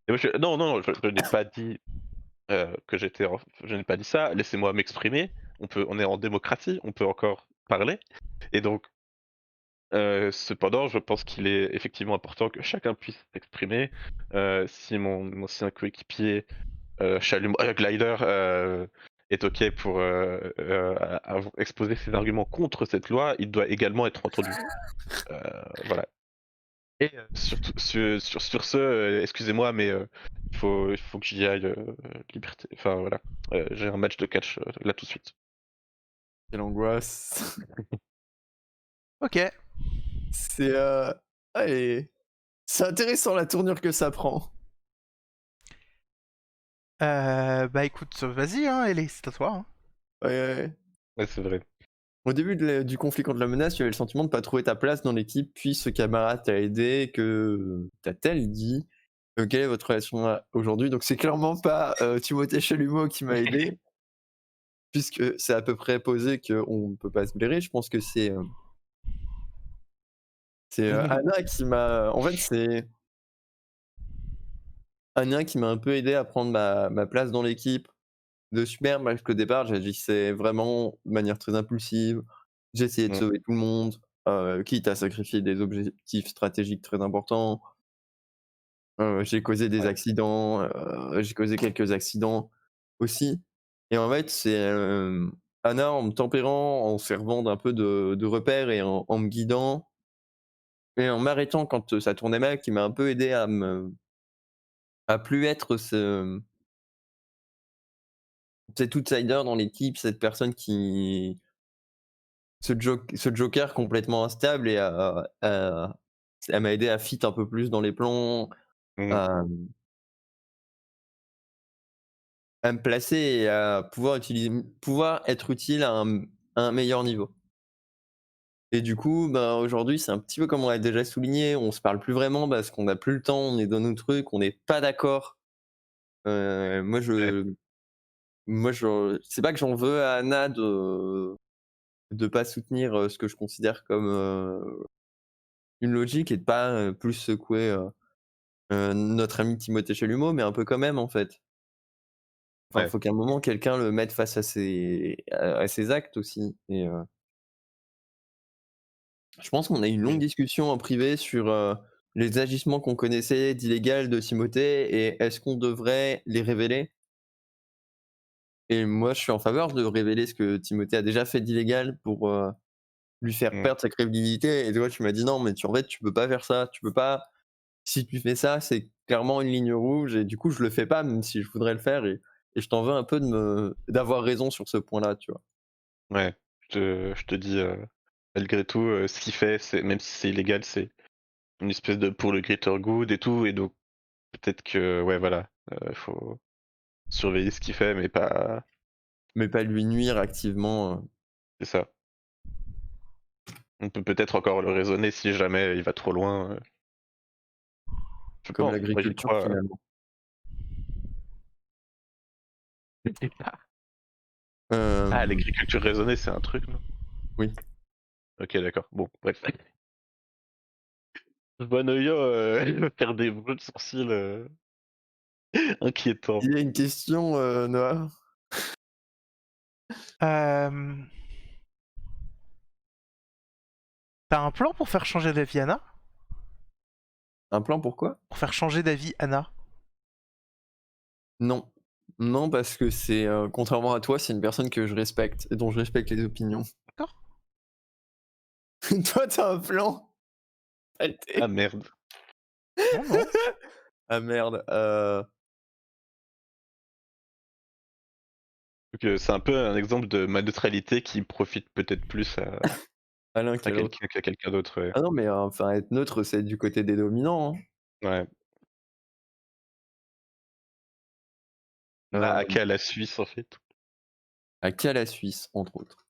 Speaker 3: moi, non, je n'ai pas dit que je n'ai pas dit ça. Laissez-moi m'exprimer. On est en démocratie, on peut encore parler. Et donc, cependant, je pense qu'il est effectivement important que chacun puisse s'exprimer. Si mon ancien coéquipier Glider est OK pour exposer ses arguments contre cette loi, il doit également être entendu. Voilà. Et sur ce, excusez-moi, mais il faut que j'y aille. Liberté. Enfin voilà. J'ai un match de catch là tout de suite.
Speaker 1: Quelle angoisse!
Speaker 2: Ok.
Speaker 1: C'est allez, c'est intéressant la tournure que ça prend.
Speaker 2: Bah écoute, vas-y, hein, Ellie, c'est à toi. Hein.
Speaker 1: Ouais.
Speaker 3: Ouais, c'est vrai.
Speaker 1: Au début du conflit contre la menace, tu avais le sentiment de pas trouver ta place dans l'équipe, puis ce camarade t'a aidé, que t'a-t-elle dit? Quelle est votre relation aujourd'hui? Donc c'est clairement pas, Timothée Chalumeau qui m'a aidé, puisque c'est à peu près posé qu'on ne peut pas se blairer. Je pense que c'est Anna qui m'a en fait, c'est Anna qui m'a un peu aidé à prendre ma place dans l'équipe de super, parce qu'au départ, j'agissais vraiment de manière très impulsive. J'essayais de
Speaker 3: Mmh,
Speaker 1: sauver tout le monde, quitte à sacrifier des objectifs stratégiques très importants. J'ai causé des
Speaker 3: ouais.
Speaker 1: accidents, j'ai causé quelques accidents aussi et en fait, c'est, Anna, en me tempérant, en servant d'un peu de repère et en me guidant et en m'arrêtant quand, ça tournait mal, qui m'a un peu aidé à plus être cet outsider dans l'équipe, cette personne qui ce joker complètement instable et elle m'a aidé à fit un peu plus dans les plans,
Speaker 3: Mmh,
Speaker 1: à à me placer et à pouvoir être utile à un meilleur niveau. Et du coup, ben, aujourd'hui, c'est un petit peu comme on l'a déjà souligné, on se parle plus vraiment parce qu'on n'a plus le temps, on est dans nos trucs, on n'est pas d'accord. Heu, moi
Speaker 3: ouais,
Speaker 1: je moi je c'est pas que j'en veux à Anna de pas soutenir, ce que je considère comme, une logique et de pas, plus secouer, notre ami Timothée Chalumeau, mais un peu quand même, en fait. Enfin,
Speaker 3: ouais.
Speaker 1: faut qu'à un moment quelqu'un le mette face à ses actes aussi et je pense qu'on a eu une longue
Speaker 3: Oui,
Speaker 1: discussion en privé sur, les agissements qu'on connaissait d'illégal de Timothée et est-ce qu'on devrait les révéler? Et moi, je suis en faveur de révéler ce que Timothée a déjà fait d'illégal pour, lui faire
Speaker 3: mmh,
Speaker 1: perdre sa crédibilité et toi, tu m'as dit: «Non, mais en fait, tu peux pas faire ça, tu peux pas si tu fais ça, c'est clairement une ligne rouge» et du coup, je le fais pas même si je voudrais le faire et je t'en veux un peu d'avoir raison sur ce point-là, tu vois?
Speaker 3: ouais. Je te dis, malgré tout, ce qu'il fait, c'est même si c'est illégal, c'est une espèce de pour le greater good et tout et donc peut-être que ouais, voilà, faut surveiller ce qu'il fait mais pas
Speaker 1: Mais pas lui nuire activement,
Speaker 3: c'est ça. On peut peut-être encore le raisonner si jamais il va trop loin, je
Speaker 1: comme
Speaker 3: pense. Moi, j'y
Speaker 1: l'agriculture
Speaker 3: crois,
Speaker 1: finalement.
Speaker 3: Ah,
Speaker 1: Hem,
Speaker 3: l'agriculture raisonnée, c'est un truc, non?
Speaker 1: oui.
Speaker 3: OK, d'accord. Bon, bref. Je vois Noya, faire des bruits de sourcils, inquiétants.
Speaker 1: Il y a une question, Noah?
Speaker 2: Euh, T'as un plan pour faire changer d'avis Anna?
Speaker 1: Un plan pourquoi?
Speaker 2: Pour faire changer d'avis Anna?
Speaker 1: Non. Non, parce que c'est, contrairement à toi, c'est une personne que je respecte et dont je respecte les opinions.
Speaker 2: D'accord.
Speaker 1: Toi, tu as un plan?
Speaker 3: Ah
Speaker 1: Saleté.
Speaker 3: merde.
Speaker 2: Non, non.
Speaker 1: Ah merde,
Speaker 3: Donc, c'est un peu un exemple de ma neutralité qui profite peut-être plus
Speaker 1: à l'un
Speaker 3: à
Speaker 1: qu'à l'autre.
Speaker 3: quelqu'un qu'à quelqu'un d'autre, ouais.
Speaker 1: Ah non, mais enfin, être neutre, c'est être du côté des dominants, hein.
Speaker 3: Ouais. Là,
Speaker 1: Hem,
Speaker 3: à la Suisse, en fait.
Speaker 1: à qu'à la Suisse, entre autres.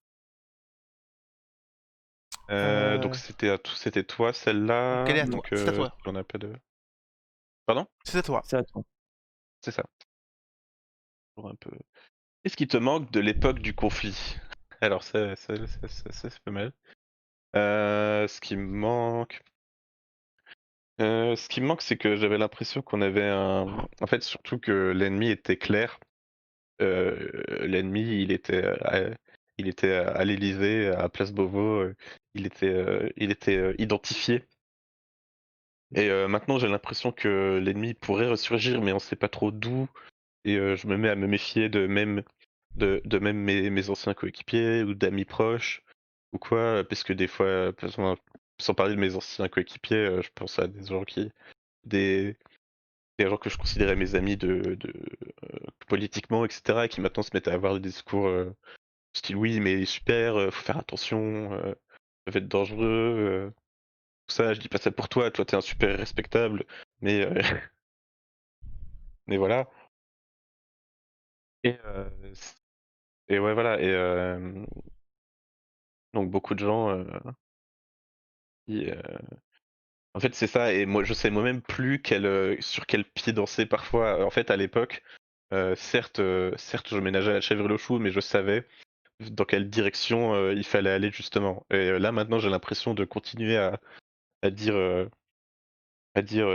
Speaker 3: Donc
Speaker 2: Euh...
Speaker 3: c'était toi
Speaker 2: Donc elle
Speaker 3: celle-là,
Speaker 2: est à toi.
Speaker 3: donc
Speaker 2: C'est à toi.
Speaker 3: on a pas de pardon?
Speaker 2: C'est à toi.
Speaker 1: C'est à toi.
Speaker 3: C'est ça. Toujours un peu qu'est-ce qui te manque de l'époque du conflit? Alors ça c'est pas mal. Ce qui me manque, c'est que j'avais l'impression qu'on avait un en fait, surtout que l'ennemi était clair. L'ennemi, il était à l'Élysée, à Place Beauvau, il était, identifié et maintenant j'ai l'impression que l'ennemi pourrait ressurgir, mais on sait pas trop d'où et je me mets à me méfier de même mes anciens coéquipiers ou d'amis proches ou quoi, parce que des fois, sans parler de mes anciens coéquipiers, je pense à des des gens que je considérais mes amis politiquement et cetera, et qui maintenant se mettent à avoir des discours, style: «Oui, mais super, faut faire attention, ça peut être dangereux, tout ça. Je dis pas ça pour toi, toi tu es un super respectable, mais mais voilà» et c et ouais, voilà et Donc beaucoup de gens qui, en fait, c'est ça. Et moi, je sais moi-même plus sur quel pied danser parfois. En fait, à l'époque, certes, je ménageais la chèvre et le chou, mais je savais dans quelle direction il fallait aller justement. Et là, maintenant, j'ai l'impression de continuer à dire,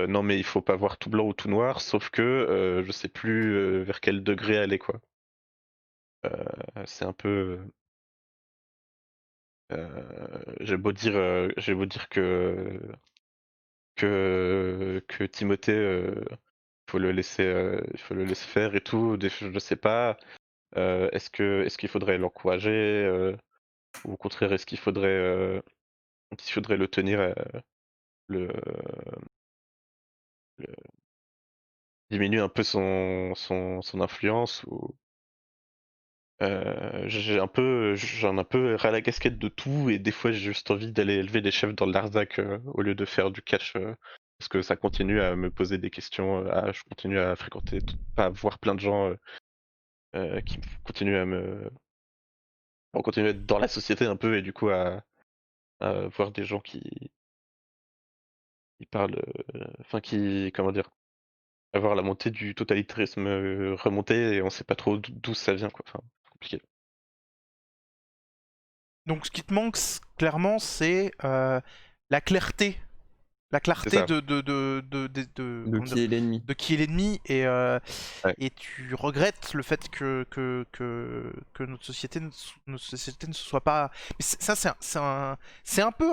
Speaker 3: non, mais il faut pas voir tout blanc ou tout noir, sauf que je sais plus vers quel degré aller, quoi. C'est un peu. J'ai beau dire que Timothée, il faut le laisser faire et tout. Je sais pas. Est-ce qu'il faudrait l'encourager ou au contraire est-ce qu'il faudrait le tenir, le, le- diminuer un peu son influence ou j'en ai un peu ras la casquette de tout et des fois j'ai juste envie d'aller élever des chefs dans le Larzac au lieu de faire du catch parce que ça continue à me poser des questions. Je continue à fréquenter, à voir plein de gens qui continuent on continue à être dans la société un peu et du coup à voir des gens qui parlent, enfin qui, comment dire, avoir la montée du totalitarisme remonter et on sait pas trop d'où ça vient quoi. Enfin, c'est compliqué.
Speaker 2: Donc ce qui te manque clairement, c'est la clarté. La
Speaker 3: C'est
Speaker 2: clarté
Speaker 3: ça.
Speaker 1: De
Speaker 2: comment dire,
Speaker 1: qui est l'ennemi.
Speaker 2: de qui est l'ennemi
Speaker 3: Ouais.
Speaker 2: et tu regrettes le fait que notre société ne se soit pas. Mais ça, c'est un peu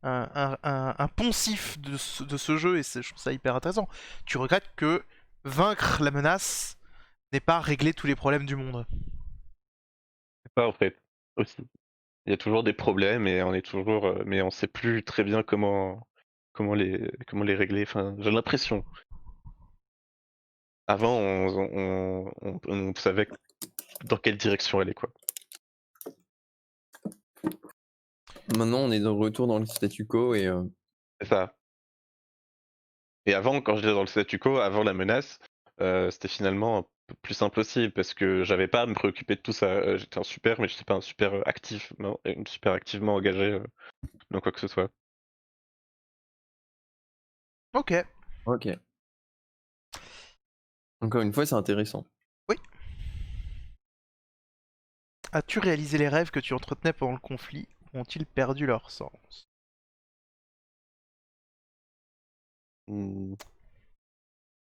Speaker 2: un poncif de ce jeu et je trouve ça hyper intéressant. Tu regrettes que vaincre la menace n'ait pas réglé tous les problèmes du monde.
Speaker 3: C'est ça en fait aussi. Il y a toujours des problèmes et on est toujours, mais on sait plus très bien comment les régler. Enfin, j'ai l'impression. Avant, on savait dans quelle direction aller, quoi.
Speaker 1: Maintenant, on est de retour dans le statu quo et
Speaker 3: C'est ça. Et avant, quand j'étais dans le statu quo, avant la menace, c'était finalement un peu plus simple aussi parce que j'avais pas à me préoccuper de tout ça. J'étais un super, mais j'étais pas un super super activement engagé dans quoi que ce soit.
Speaker 2: Ok.
Speaker 1: ok. Encore une fois, c'est intéressant.
Speaker 2: Oui. As-tu réalisé les rêves que tu entretenais pendant le conflit ou ont-ils perdu leur sens?
Speaker 3: Hmm.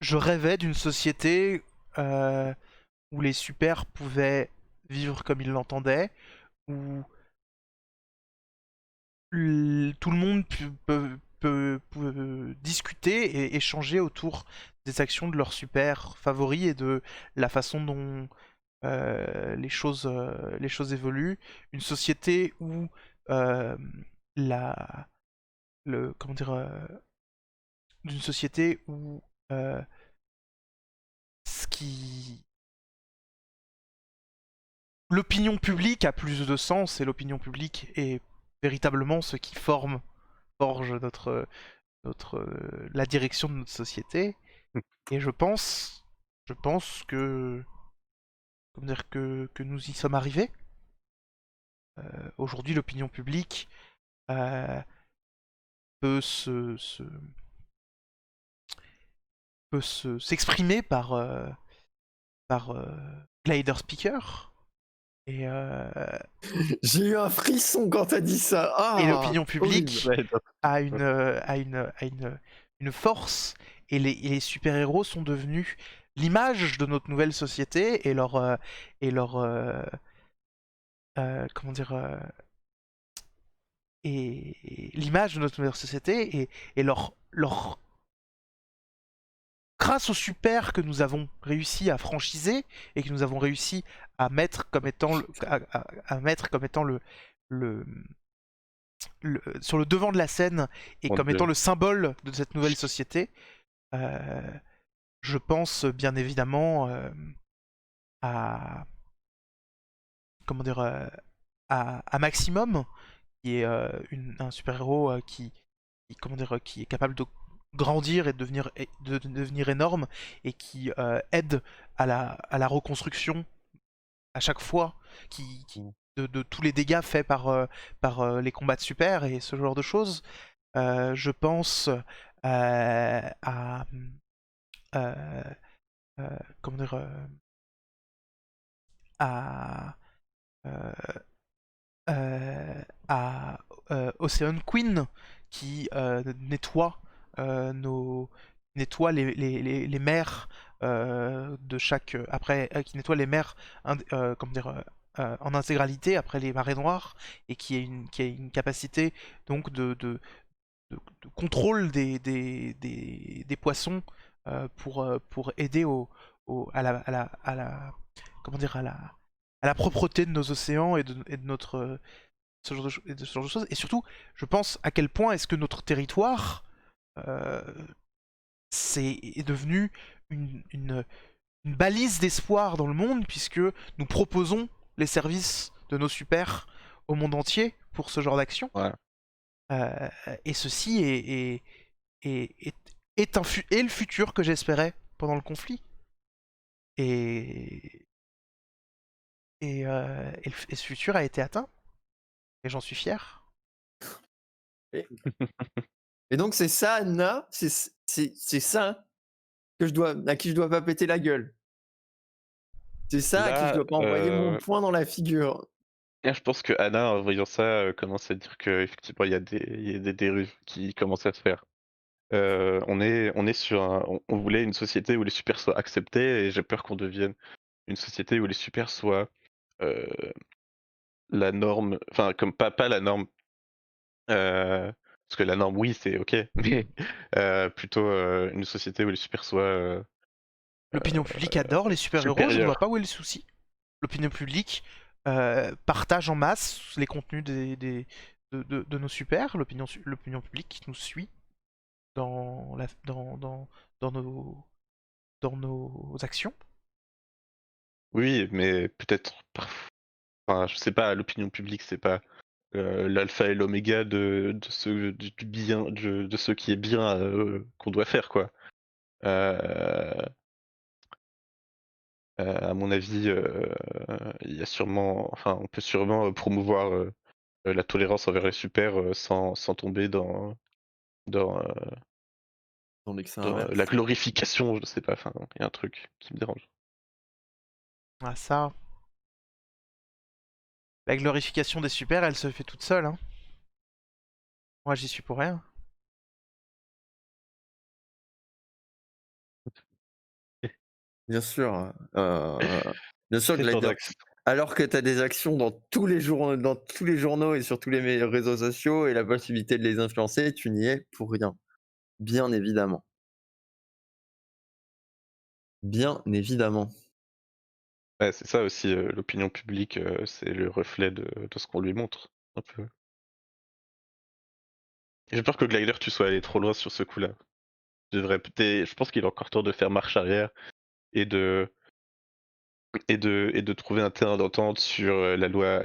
Speaker 2: Je rêvais d'une société où les super pouvaient vivre comme ils l'entendaient, où tout le monde peut discuter et échanger autour des actions de leurs super favoris et de la façon dont les choses évoluent. Une société où euh, la, comment dire, d'une société où euh, ce qui l'opinion publique a plus de sens et l'opinion publique est véritablement ce qui forge la direction de notre société. Et je pense que, comment dire, que nous y sommes arrivés. Aujourd'hui, l'opinion publique euh, peut s'exprimer par Glider Speaker. Et,
Speaker 1: J'ai eu un frisson quand t'as dit ça.
Speaker 2: et
Speaker 1: Ah,
Speaker 2: l'opinion
Speaker 1: horrible.
Speaker 2: publique
Speaker 3: Ouais,
Speaker 2: a une force, et les super-héros sont devenus l'image de notre nouvelle société comment dire, et l'image de notre nouvelle société et grâce aux super que nous avons réussi à franchiser et que nous avons réussi à mettre comme étant à mettre comme étant le, sur le devant de la scène et
Speaker 3: mon
Speaker 2: comme étant
Speaker 3: Dieu.
Speaker 2: le symbole de cette nouvelle société, euh, je pense bien évidemment à comment dire à Maximum, qui est un super-héros comment dire, qui est capable de grandir et de devenir énorme et qui aide à la reconstruction à chaque fois, qui de tous les dégâts faits par les combats de super et ce genre de choses. Je pense à euh, comment dire à euh, à Ocean Queen qui nos nettoie les mers de chaque après qui nettoie les mers comment dire en intégralité après les marées noires et qui a une capacité donc de contrôle des poissons pour aider à la comment dire à la propreté de nos océans et de notre et de ce genre de choses. Et surtout, je pense à quel point est-ce que notre territoire euh, est devenu une balise d'espoir dans le monde, puisque nous proposons les services de nos supers au monde entier pour ce genre d'action.
Speaker 3: Ouais.
Speaker 2: Et ceci est, est le futur que j'espérais pendant le conflit. Et, et ce futur a été atteint. Et j'en suis fier.
Speaker 1: Et, et donc c'est ça, Anna, c'est ça que à qui je dois pas péter la gueule. C'est ça à qui je
Speaker 3: Là,
Speaker 1: dois pas envoyer mon poing dans la figure.
Speaker 3: je pense que Anna, en voyant ça, commence à dire qu'effectivement, il y a des dérives qui commencent à se faire. On est sur on voulait une société où les supers soient acceptés, et j'ai peur qu'on devienne une société où les supers soient euh, la norme, enfin, comme pas la norme, parce que la norme, oui, c'est ok, mais plutôt une société où les supers soient
Speaker 2: L'opinion publique adore les super-héros, je ne vois
Speaker 3: supérieurs.
Speaker 2: pas où est le souci. L'opinion publique partage en masse les contenus de nos super. L'opinion publique nous suit dans, dans, nos, dans nos actions.
Speaker 3: Oui, mais peut-être parfois, enfin, je sais pas, l'opinion publique, c'est pas l'alpha et l'oméga de ce du bien de ce qui est bien qu'on doit faire, quoi. Euh, à mon avis, il y a sûrement, enfin, on peut sûrement promouvoir la tolérance envers les super sans tomber dans, euh,
Speaker 1: Dans l'excès
Speaker 3: dans
Speaker 1: inverse.
Speaker 3: la glorification, je sais pas, enfin, il y a un truc qui me dérange.
Speaker 2: Ah, ça. La glorification des super, elle se fait toute seule. Hein. Moi, j'y suis pour rien.
Speaker 1: Bien sûr. Bien sûr,
Speaker 3: Très
Speaker 1: Glider.
Speaker 3: axe.
Speaker 1: Alors que tu as des actions dans tous les dans tous les journaux et sur tous les réseaux sociaux et la possibilité de les influencer, tu n'y es pour rien. Bien évidemment. Bien évidemment.
Speaker 3: Ouais, c'est ça aussi, l'opinion publique, c'est le reflet de ce qu'on lui montre, un peu. J'ai peur que Glider, tu sois allé trop loin sur ce coup-là. Je pense qu'il a encore temps de faire marche arrière et et de trouver un terrain d'entente sur la loi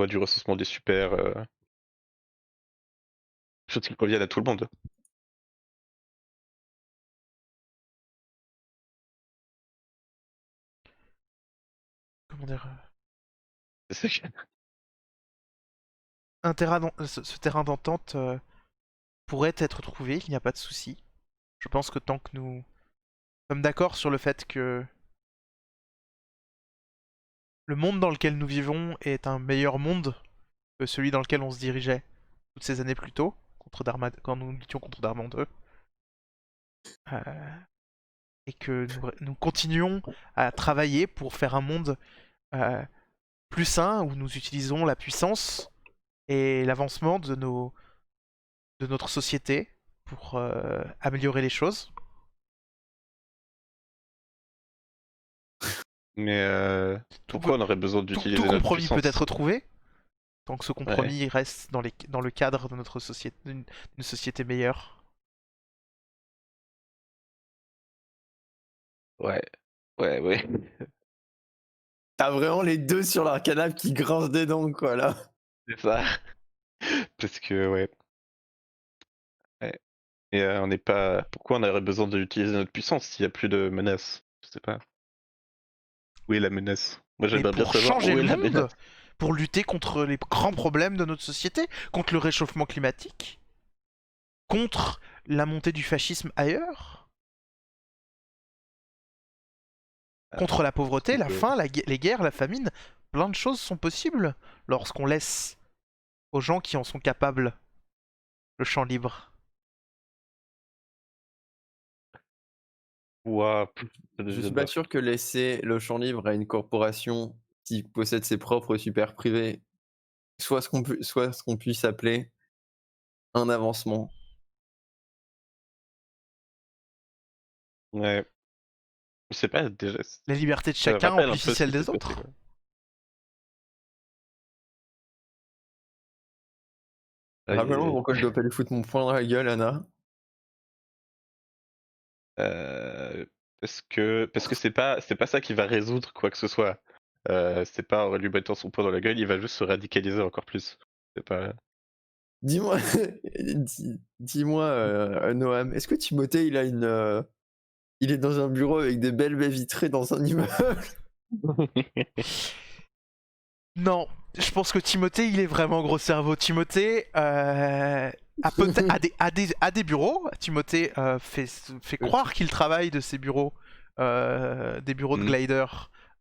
Speaker 3: du recensement des super, chose qui convienne à tout le monde.
Speaker 2: Comment dire
Speaker 3: C'est ça
Speaker 2: ce terrain d'entente pourrait être trouvé, il n'y a pas de souci. Je pense que tant que nous sommes d'accord sur le fait que le monde dans lequel nous vivons est un meilleur monde que celui dans lequel on se dirigeait toutes ces années plus tôt, quand nous luttions contre Darman 2, et que nous continuons à travailler pour faire un monde euh, plus sain où nous utilisons la puissance et l'avancement de notre société pour améliorer les choses.
Speaker 3: Mais
Speaker 2: Tout,
Speaker 3: pourquoi on aurait besoin
Speaker 2: tout
Speaker 3: d'utiliser notre
Speaker 2: compromis peut
Speaker 3: puissance?
Speaker 2: être trouvé, tant que ce
Speaker 3: Ouais,
Speaker 2: compromis reste dans le cadre de notre société, d'une société meilleure.
Speaker 3: ouais, ouais.
Speaker 1: T'as vraiment les deux sur leur canapé qui grincent des dents, quoi, là.
Speaker 3: C'est ça. Parce que, ouais. Ouais. Et on n'est pas. Pourquoi on aurait besoin d'utiliser notre puissance s'il n'y a plus de menace? Je sais pas. Où est la menace? Moi,
Speaker 2: Mais
Speaker 3: j'aimerais bien
Speaker 2: pour
Speaker 3: savoir
Speaker 2: changer
Speaker 3: où est
Speaker 2: le
Speaker 3: la
Speaker 2: monde,
Speaker 3: menace.
Speaker 2: pour lutter contre les grands problèmes de notre société, contre le réchauffement climatique, contre la montée du fascisme ailleurs, contre la pauvreté, la
Speaker 3: Ok.
Speaker 2: faim, les guerres, la famine. Plein de choses sont possibles lorsqu'on laisse aux gens qui en sont capables le champ libre.
Speaker 3: Ouah,
Speaker 1: Je
Speaker 3: devient
Speaker 1: suis pas
Speaker 3: dark.
Speaker 1: sûr que laisser le champ libre à une corporation qui possède ses propres super privés soit ce qu'on puisse appeler un avancement.
Speaker 3: Ouais. Je sais pas, déjà,
Speaker 2: La liberté de
Speaker 3: ça me
Speaker 2: chacun
Speaker 3: rappelle un
Speaker 2: amplifie
Speaker 3: peu ce
Speaker 2: celle
Speaker 3: qui s'est
Speaker 2: des
Speaker 3: passé,
Speaker 2: autres.
Speaker 3: quoi.
Speaker 1: Rappelle-moi
Speaker 3: Et,
Speaker 1: pourquoi je dois pas lui foutre mon poing dans la gueule, Anna.
Speaker 3: parce que c'est pas ça qui va résoudre quoi que ce soit. C'est pas en lui mettant son poing dans la gueule, il va juste se radicaliser encore plus. C'est pas.
Speaker 1: Dis-moi, dis-moi, Noam, est-ce que Timothée, il est dans un bureau avec des belles baies vitrées dans un immeuble?
Speaker 2: Non, je pense que Timothée, il est vraiment gros cerveau. Timothée a des bureaux. Timothée fait croire qu'il travaille de ses bureaux, des bureaux de
Speaker 3: Mm.
Speaker 2: glider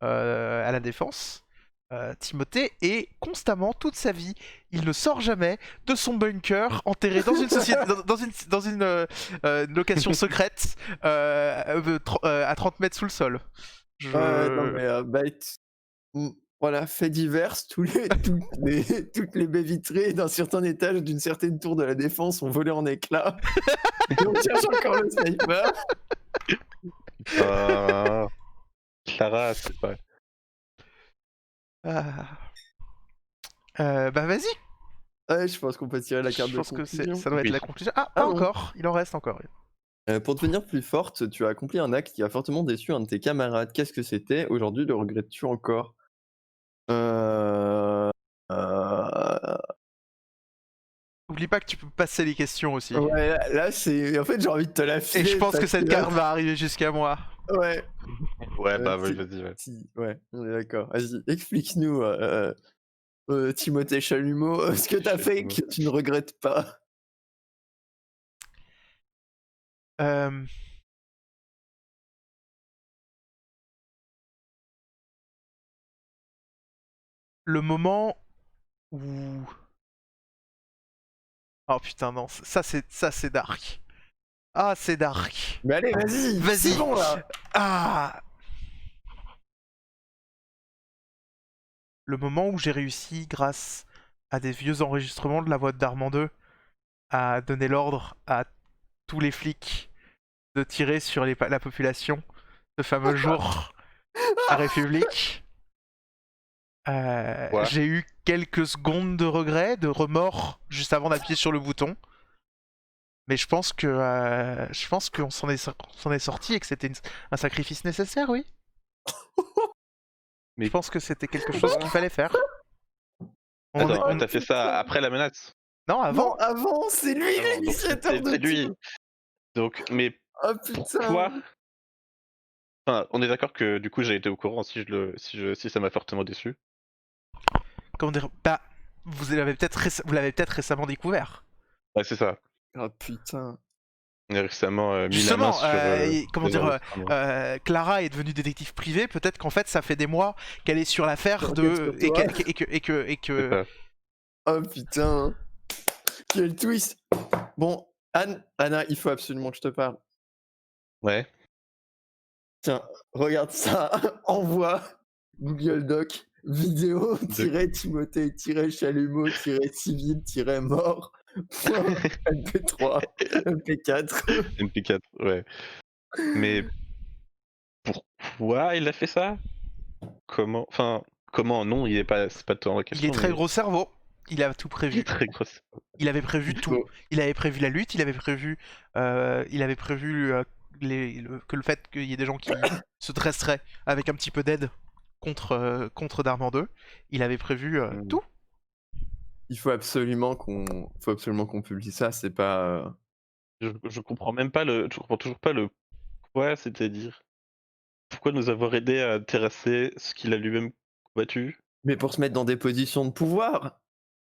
Speaker 2: à la défense. Timothée est constamment, toute sa vie, il ne sort jamais de son bunker enterré dans une société, dans une location secrète à 30 mètres sous le sol.
Speaker 1: Non mais voilà, fait divers, toutes les baies vitrées d'un certain étage d'une certaine tour de la Défense ont volé en éclats. Et on cherche encore le sniper.
Speaker 3: Ah, Clara, c'est pas.
Speaker 2: Ah. Bah vas-y.
Speaker 1: Ouais, je pense qu'on peut tirer la carte
Speaker 2: Je
Speaker 1: de
Speaker 2: pense que
Speaker 1: conclusion.
Speaker 2: ça doit être
Speaker 3: Oui.
Speaker 2: la conclusion. Ah,
Speaker 1: Ah
Speaker 2: pas
Speaker 1: non.
Speaker 2: encore. Il en reste encore.
Speaker 1: Pour devenir plus forte, tu as accompli un acte qui a fortement déçu un de tes camarades. Qu'est-ce que c'était? Aujourd'hui, le regrettes-tu encore? Euh... euh,
Speaker 2: Oublie pas que tu peux passer les questions aussi.
Speaker 1: Ouais, là, c'est. En fait, j'ai envie de te la
Speaker 2: Et
Speaker 1: filer.
Speaker 2: je pense que
Speaker 1: parce
Speaker 2: cette carte va arriver jusqu'à moi.
Speaker 1: Ouais.
Speaker 3: Ouais, bah
Speaker 1: Si-
Speaker 3: vas-y, ouais.
Speaker 1: Ouais, on est d'accord. Vas-y, explique-nous, Timothée Chalumeau, ce que t'as fait que tu ne regrettes pas.
Speaker 2: Euh, Le moment où... Oh putain, non. Ça, c'est dark. Ah, c'est dark.
Speaker 1: Mais allez, vas-y,
Speaker 2: Vas-y.
Speaker 1: c'est bon là.
Speaker 2: Ah. Le moment où j'ai réussi, grâce à des vieux enregistrements de la voix de Darman 2, à donner l'ordre à tous les flics de tirer sur la population ce fameux jour à République.
Speaker 3: Ouais.
Speaker 2: J'ai eu quelques secondes de regret, de remords juste avant d'appuyer sur le bouton. Mais je pense qu'on s'en est sorti et que c'était un sacrifice nécessaire, oui.
Speaker 3: Mais
Speaker 2: Je pense que c'était quelque chose qu'il fallait faire.
Speaker 3: attends, t'as fait ça après la menace?
Speaker 2: Non, avant.
Speaker 1: Non, avant, c'est lui
Speaker 3: Ah non, donc
Speaker 1: l'initiateur de
Speaker 3: c'est lui.
Speaker 1: tout.
Speaker 3: Donc, mais
Speaker 1: Oh putain.
Speaker 3: pourquoi? Enfin, on est d'accord que du coup j'ai été au courant si ça m'a fortement déçu.
Speaker 2: Comment dire? Bah, vous l'avez peut-être récemment découvert.
Speaker 3: Ouais, c'est ça.
Speaker 1: Oh putain.
Speaker 3: On a récemment mis la main
Speaker 2: Justement,
Speaker 3: sur
Speaker 2: comment
Speaker 3: les
Speaker 2: dire,
Speaker 3: enregistrements.
Speaker 2: Clara est devenue détective privée. Peut-être qu'en fait, ça fait des mois qu'elle est sur l'affaire
Speaker 1: Qu'elle
Speaker 2: de
Speaker 1: enquête sur toi.
Speaker 2: et
Speaker 3: C'est
Speaker 2: que
Speaker 3: ça.
Speaker 1: Oh putain. Quel twist. Bon, Anna, il faut absolument que je te parle.
Speaker 3: Ouais.
Speaker 1: Tiens, regarde ça. Envoie Google Doc vidéo Timothée-chalumeau-civil-mort MP3 MP4.
Speaker 3: MP4, ouais. Mais pourquoi il a fait ça? Comment? Enfin, comment? Non, c'est pas tant la
Speaker 2: il
Speaker 3: question.
Speaker 2: est très
Speaker 3: mais
Speaker 2: gros cerveau. Il a tout
Speaker 3: il est
Speaker 2: prévu.
Speaker 3: très gros.
Speaker 2: Il avait prévu
Speaker 1: Il
Speaker 2: tout.
Speaker 1: faut-
Speaker 2: Il avait prévu la lutte. Il avait prévu que le fait qu'il y ait des gens qui se dresseraient avec un petit peu d'aide contre Darman 2. Il avait prévu tout.
Speaker 1: Il faut absolument qu'on publie ça. C'est pas.
Speaker 3: Je comprends même pas je comprends toujours pas le quoi, c'est-à-dire pourquoi nous avoir aidé à terrasser ce qu'il a lui-même battu?
Speaker 1: Mais pour se mettre dans des positions de pouvoir.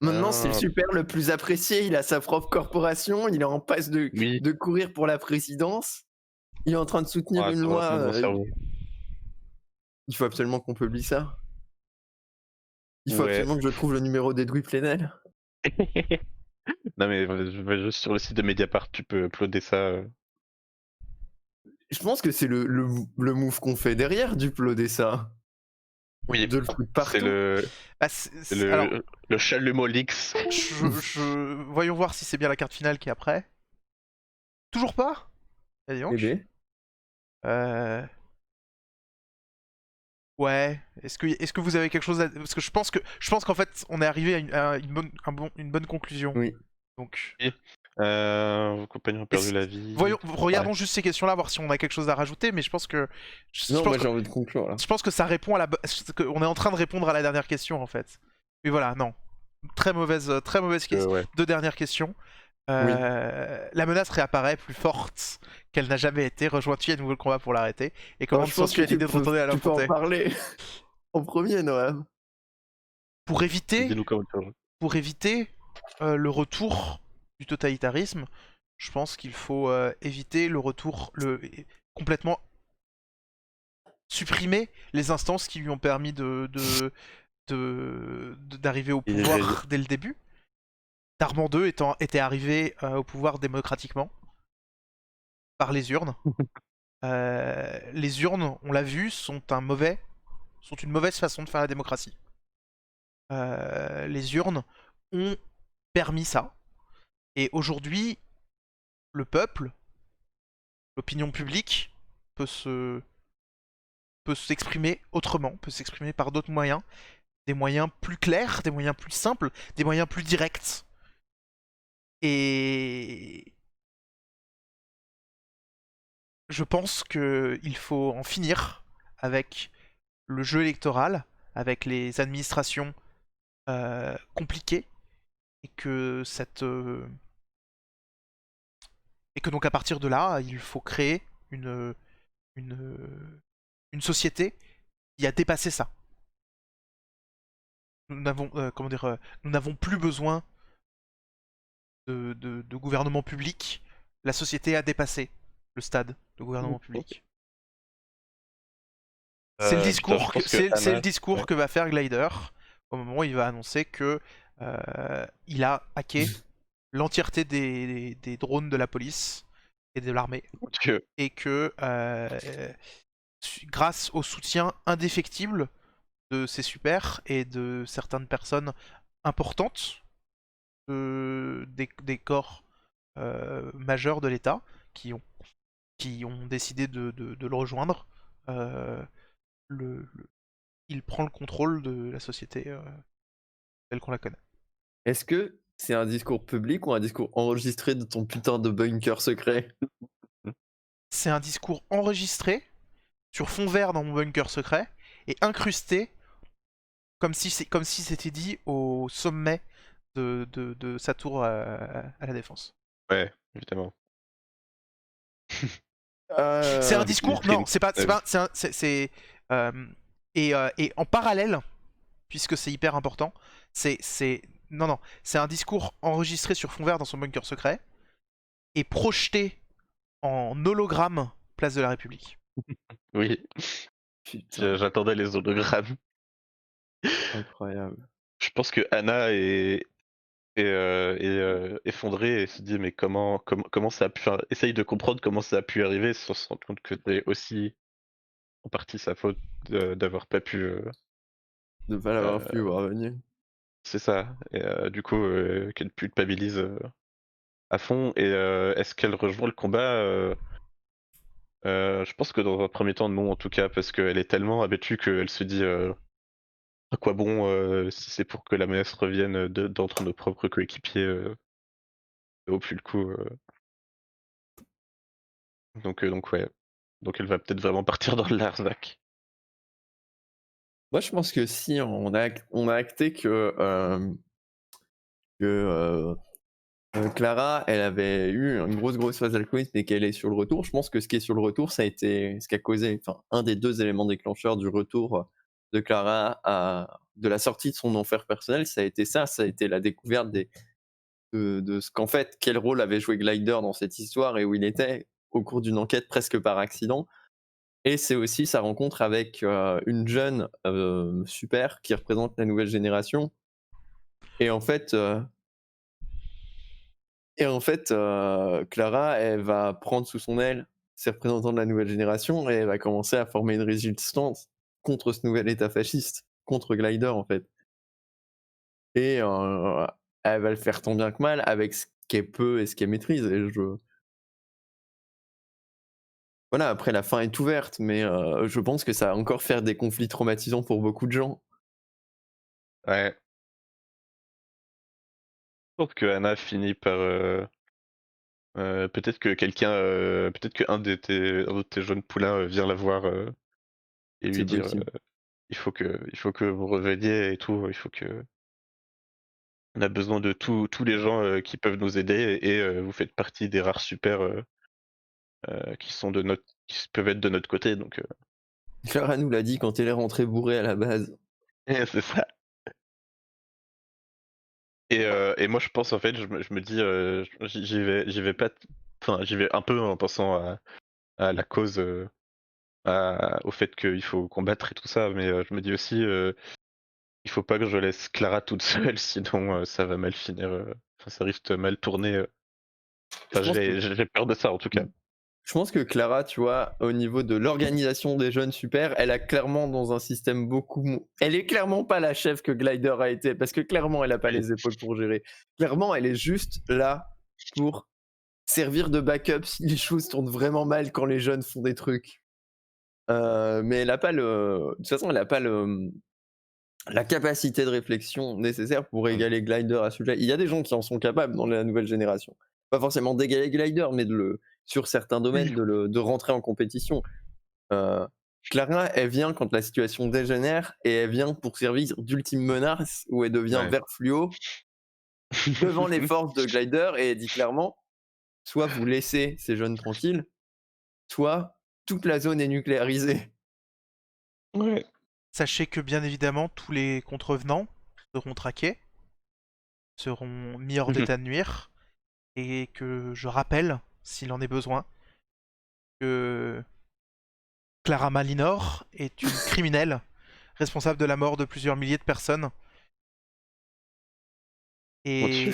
Speaker 1: Maintenant, c'est le
Speaker 3: Ah,
Speaker 1: super le plus apprécié, il a sa propre corporation, il est en passe
Speaker 3: oui.
Speaker 1: de courir pour la présidence, il est en train de soutenir
Speaker 3: Ah,
Speaker 1: une
Speaker 3: ça va
Speaker 1: loi,
Speaker 3: prendre mon cerveau.
Speaker 1: il faut absolument qu'on publie ça. Il faut
Speaker 3: Ouais.
Speaker 1: absolument que je trouve le numéro d'Edoui Plenel.
Speaker 3: Non mais je vais juste sur le site de Mediapart, tu peux uploader ça.
Speaker 1: Je pense que c'est le move qu'on fait derrière d'uploader ça,
Speaker 3: Oui,
Speaker 1: de le foutre
Speaker 3: c'est
Speaker 1: partout.
Speaker 2: Bah, alors,
Speaker 3: le chalumeau Leaks.
Speaker 2: voyons voir si c'est bien la carte finale qui est après. Toujours pas? Allez
Speaker 1: Eh
Speaker 2: donc.
Speaker 1: ben,
Speaker 2: Euh, Ouais. Est-ce que vous avez quelque chose à... Parce que je pense qu'en fait, on est arrivé à une bonne conclusion.
Speaker 1: oui.
Speaker 2: Donc,
Speaker 3: Vos compagnons ont perdu la vie.
Speaker 2: regardons juste ces questions-là, voir si on a quelque chose à rajouter. Mais je pense que
Speaker 1: Non, moi j'ai envie de conclure là.
Speaker 2: je pense que ça répond à on est en train de répondre à la dernière question en fait. Mais voilà, non. Très mauvaise question.
Speaker 3: Ouais.
Speaker 2: Deux dernières questions.
Speaker 1: Oui.
Speaker 2: La menace réapparaît plus forte qu'elle n'a jamais été. Rejoins-tu à nouveau le combat pour l'arrêter? Et comment
Speaker 1: Alors,
Speaker 2: te
Speaker 1: je pense
Speaker 2: sens-tu
Speaker 1: que
Speaker 2: à l'idée de retourner à
Speaker 1: tu peux en
Speaker 2: l'affronter?
Speaker 1: parler en premier, Noam.
Speaker 2: Pour éviter,
Speaker 3: Dis-nous comment tu veux.
Speaker 2: pour éviter le retour du totalitarisme, je pense qu'il faut éviter le retour, complètement supprimer les instances qui lui ont permis d'arriver au
Speaker 3: Il est
Speaker 2: pouvoir dès le début. Darman II était arrivé au pouvoir démocratiquement par les urnes. Les urnes, on l'a vu, sont une mauvaise façon de faire la démocratie. Les urnes ont permis ça. Et aujourd'hui, le peuple, l'opinion publique, peut s'exprimer autrement, peut s'exprimer par d'autres moyens, des moyens plus clairs, des moyens plus simples, des moyens plus directs. Et je pense qu'il faut en finir avec le jeu électoral, avec les administrations compliquées, et que donc à partir de là, il faut créer une, une société qui a dépassé ça. Nous n'avons nous n'avons plus besoin de gouvernement public. La société a dépassé le stade de gouvernement public. C'est le
Speaker 3: putain, je
Speaker 2: discours
Speaker 3: pense que
Speaker 2: c'est le
Speaker 3: Anna.
Speaker 2: discours
Speaker 3: Ouais.
Speaker 2: que va faire Glider au moment où il va annoncer que il a hacké l'entièreté des drones de la police et de l'armée,
Speaker 3: Que-
Speaker 2: et que grâce au soutien indéfectible de ses supers et de certaines personnes importantes des corps majeurs de l'État qui ont décidé de le rejoindre, euh, il prend le contrôle de la société telle qu'on la connaît.
Speaker 1: Est-ce que c'est un discours public ou un discours enregistré de ton putain de bunker secret?
Speaker 2: C'est un discours enregistré sur fond vert dans mon bunker secret et incrusté comme si c'était dit au sommet de sa tour à la défense.
Speaker 3: Ouais, évidemment.
Speaker 2: C'est un discours.
Speaker 3: il
Speaker 2: Non,
Speaker 3: prime-
Speaker 2: c'est pas. C'est
Speaker 3: euh,
Speaker 2: pas. Et en parallèle, puisque c'est hyper important, non, non, c'est un discours enregistré sur fond vert dans son bunker secret et projeté en hologramme place de la République.
Speaker 3: Oui,
Speaker 1: Putain,
Speaker 3: j'attendais les hologrammes.
Speaker 1: incroyable.
Speaker 3: Je pense que Anna est effondrée et se dit mais comment ça a pu essaye de comprendre comment ça a pu arriver sans se rendre compte que c'est aussi en partie sa faute d'avoir pas pu
Speaker 1: De pas l'avoir
Speaker 3: euh,
Speaker 1: vu voir venir.
Speaker 3: c'est ça et du coup qu'elle culpabilise à fond et est-ce qu'elle rejoint le combat je pense que dans un premier temps non en tout cas parce qu'elle est tellement abattue qu'elle se dit à quoi bon si c'est pour que la menace revienne d'entre nos propres coéquipiers ça vaut plus le coup donc ouais. Donc elle va peut-être vraiment partir dans le Larzac.
Speaker 1: Moi, je pense que si on a acté que Clara, elle avait eu une grosse phase d'alcoolisme et qu'elle est sur le retour, je pense que ce qui est sur le retour, ça a été ce qui a causé, enfin, un des deux éléments déclencheurs du retour de Clara de la sortie de son enfer personnel, ça a été ça. Ça a été la découverte de ce qu'en fait, quel rôle avait joué Glider dans cette histoire et où il était au cours d'une enquête presque par accident. Et c'est aussi sa rencontre avec une jeune super qui représente la nouvelle génération. Et en fait, Clara, elle va prendre sous son aile ces représentants de la nouvelle génération et elle va commencer à former une résistance contre ce nouvel état fasciste, contre Glider en fait. Et elle va le faire tant bien que mal avec ce qu'elle peut et ce qu'elle maîtrise. Et voilà, après la fin est ouverte, mais je pense que ça va encore faire des conflits traumatisants pour beaucoup de gens.
Speaker 3: Ouais. Je pense que Anna finit par. Peut-être que peut-être qu'un un de tes jeunes poulains vient la voir et
Speaker 1: C'est
Speaker 3: lui dire
Speaker 1: possible.
Speaker 3: il faut que vous reveniez et tout, il faut que. On a besoin de tous les gens qui peuvent nous aider et vous faites partie des rares super qui peuvent être de notre côté donc
Speaker 1: Clara nous l'a dit quand elle est rentrée bourrée à la base.
Speaker 3: c'est ça. Et moi je pense en fait, je me dis j'y vais pas enfin j'y vais un peu en pensant à la cause au fait qu'il faut combattre et tout ça, mais je me dis aussi il faut pas que je laisse Clara toute seule sinon ça va mal finir enfin ça risque de mal tourner
Speaker 1: Je
Speaker 3: enfin
Speaker 1: pense que
Speaker 3: j'ai peur de ça en tout cas.
Speaker 1: Je pense que Clara, tu vois, au niveau de l'organisation des jeunes super, elle a clairement dans un système elle est clairement pas la chef que Glider a été, parce que clairement, elle a pas
Speaker 3: Oui.
Speaker 1: les épaules pour gérer. Clairement, elle est juste là pour servir de backup si les choses tournent vraiment mal quand les jeunes font des trucs. Mais elle a pas de toute façon, elle a pas la capacité de réflexion nécessaire pour
Speaker 3: Mmh.
Speaker 1: égaler Glider à ce sujet. Il y a des gens qui en sont capables dans la nouvelle génération. Pas forcément d'égaler Glider, mais sur certains
Speaker 2: Oui.
Speaker 1: domaines, de rentrer en compétition. Euh, Clara, elle vient quand la situation dégénère et elle vient pour servir d'ultime menace où elle devient
Speaker 3: Ouais.
Speaker 1: vert fluo devant les forces de Glider et elle dit clairement soit vous laissez ces jeunes tranquilles, soit toute la zone est nucléarisée.
Speaker 3: Ouais.
Speaker 2: Sachez que bien évidemment, tous les contrevenants seront traqués, seront mis hors d'état de nuire, et que je rappelle, s'il en est besoin, que Clara Malinor est une criminelle responsable de la mort de plusieurs milliers de personnes
Speaker 3: Mon Dieu.
Speaker 2: et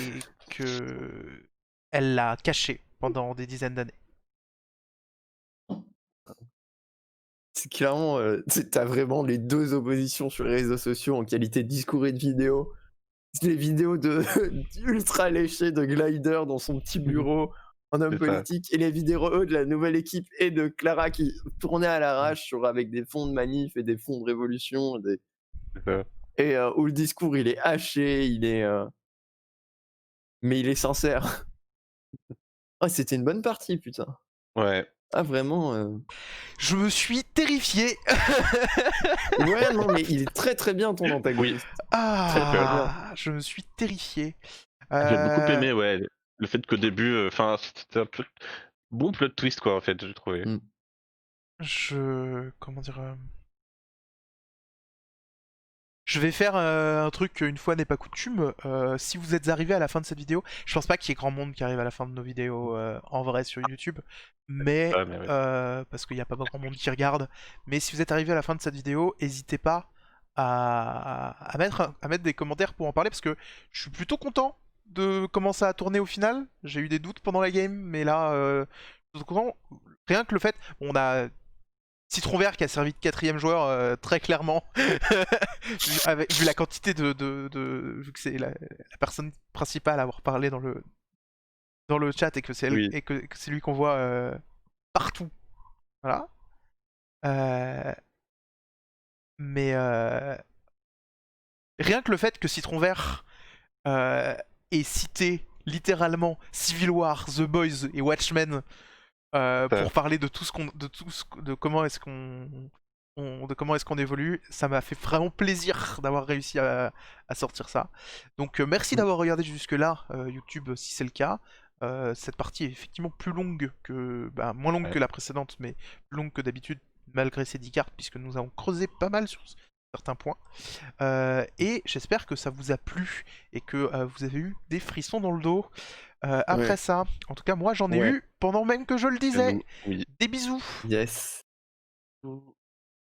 Speaker 2: que elle l'a cachée pendant des dizaines d'années.
Speaker 1: C'est clairement, t'as vraiment les deux oppositions sur les réseaux sociaux en qualité de discours et de vidéo. Les vidéos ultra léchées de Glider dans son petit bureau en homme
Speaker 3: C'est ça.
Speaker 1: politique et les vidéos de la nouvelle équipe et de Clara qui tournait à l'arrache avec des fonds de manif et des fonds de révolution
Speaker 3: C'est ça.
Speaker 1: et où le discours il est haché, mais il est sincère. Ah, c'était une bonne partie, putain.
Speaker 3: Ouais.
Speaker 1: Ah vraiment.
Speaker 2: Je me suis terrifié.
Speaker 1: Ouais, non, mais il est très très bien ton antagoniste. Très très bien.
Speaker 2: Ah, je me suis terrifié.
Speaker 3: J'ai beaucoup
Speaker 2: Euh,
Speaker 3: aimé, ouais, le fait qu'au début, enfin, c'était un peu bon plot twist quoi en fait, j'ai trouvé.
Speaker 1: Mm.
Speaker 2: comment dire Je vais faire un truc une fois n'est pas coutume. Si vous êtes arrivé à la fin de cette vidéo, je pense pas qu'il y ait grand monde qui arrive à la fin de nos vidéos en vrai sur YouTube, mais
Speaker 3: Ah mais ouais.
Speaker 2: parce qu'il n'y a pas grand monde qui regarde. Mais si vous êtes arrivé à la fin de cette vidéo, n'hésitez pas à mettre des commentaires pour en parler parce que je suis plutôt content de comment ça a tourné au final. J'ai eu des doutes pendant la game, mais là, je suis content. Rien que le fait, on a Citron Vert qui a servi de quatrième joueur très clairement, vu la quantité vu que c'est la personne principale à avoir parlé dans le chat et que c'est
Speaker 3: Oui.
Speaker 2: que c'est lui qu'on voit partout. Voilà. Mais rien que le fait que Citron Vert ait cité littéralement Civil War, The Boys et Watchmen pour parler de tout ce qu'on, de comment est-ce de comment est-ce qu'on évolue, ça m'a fait vraiment plaisir d'avoir réussi à sortir ça. Donc merci d'avoir regardé jusque-là, YouTube, si c'est le cas. Cette partie est effectivement plus longue moins longue
Speaker 3: Ouais.
Speaker 2: que la précédente, mais plus longue que d'habitude, malgré ces 10 cartes, puisque nous avons creusé pas mal certains points. Et j'espère que ça vous a plu et que vous avez eu des frissons dans le dos après
Speaker 1: Ouais.
Speaker 2: ça. En tout cas, moi, j'en ai
Speaker 1: Ouais.
Speaker 2: eu pendant même que je le disais.
Speaker 3: Oui.
Speaker 2: Des bisous.
Speaker 1: Yes.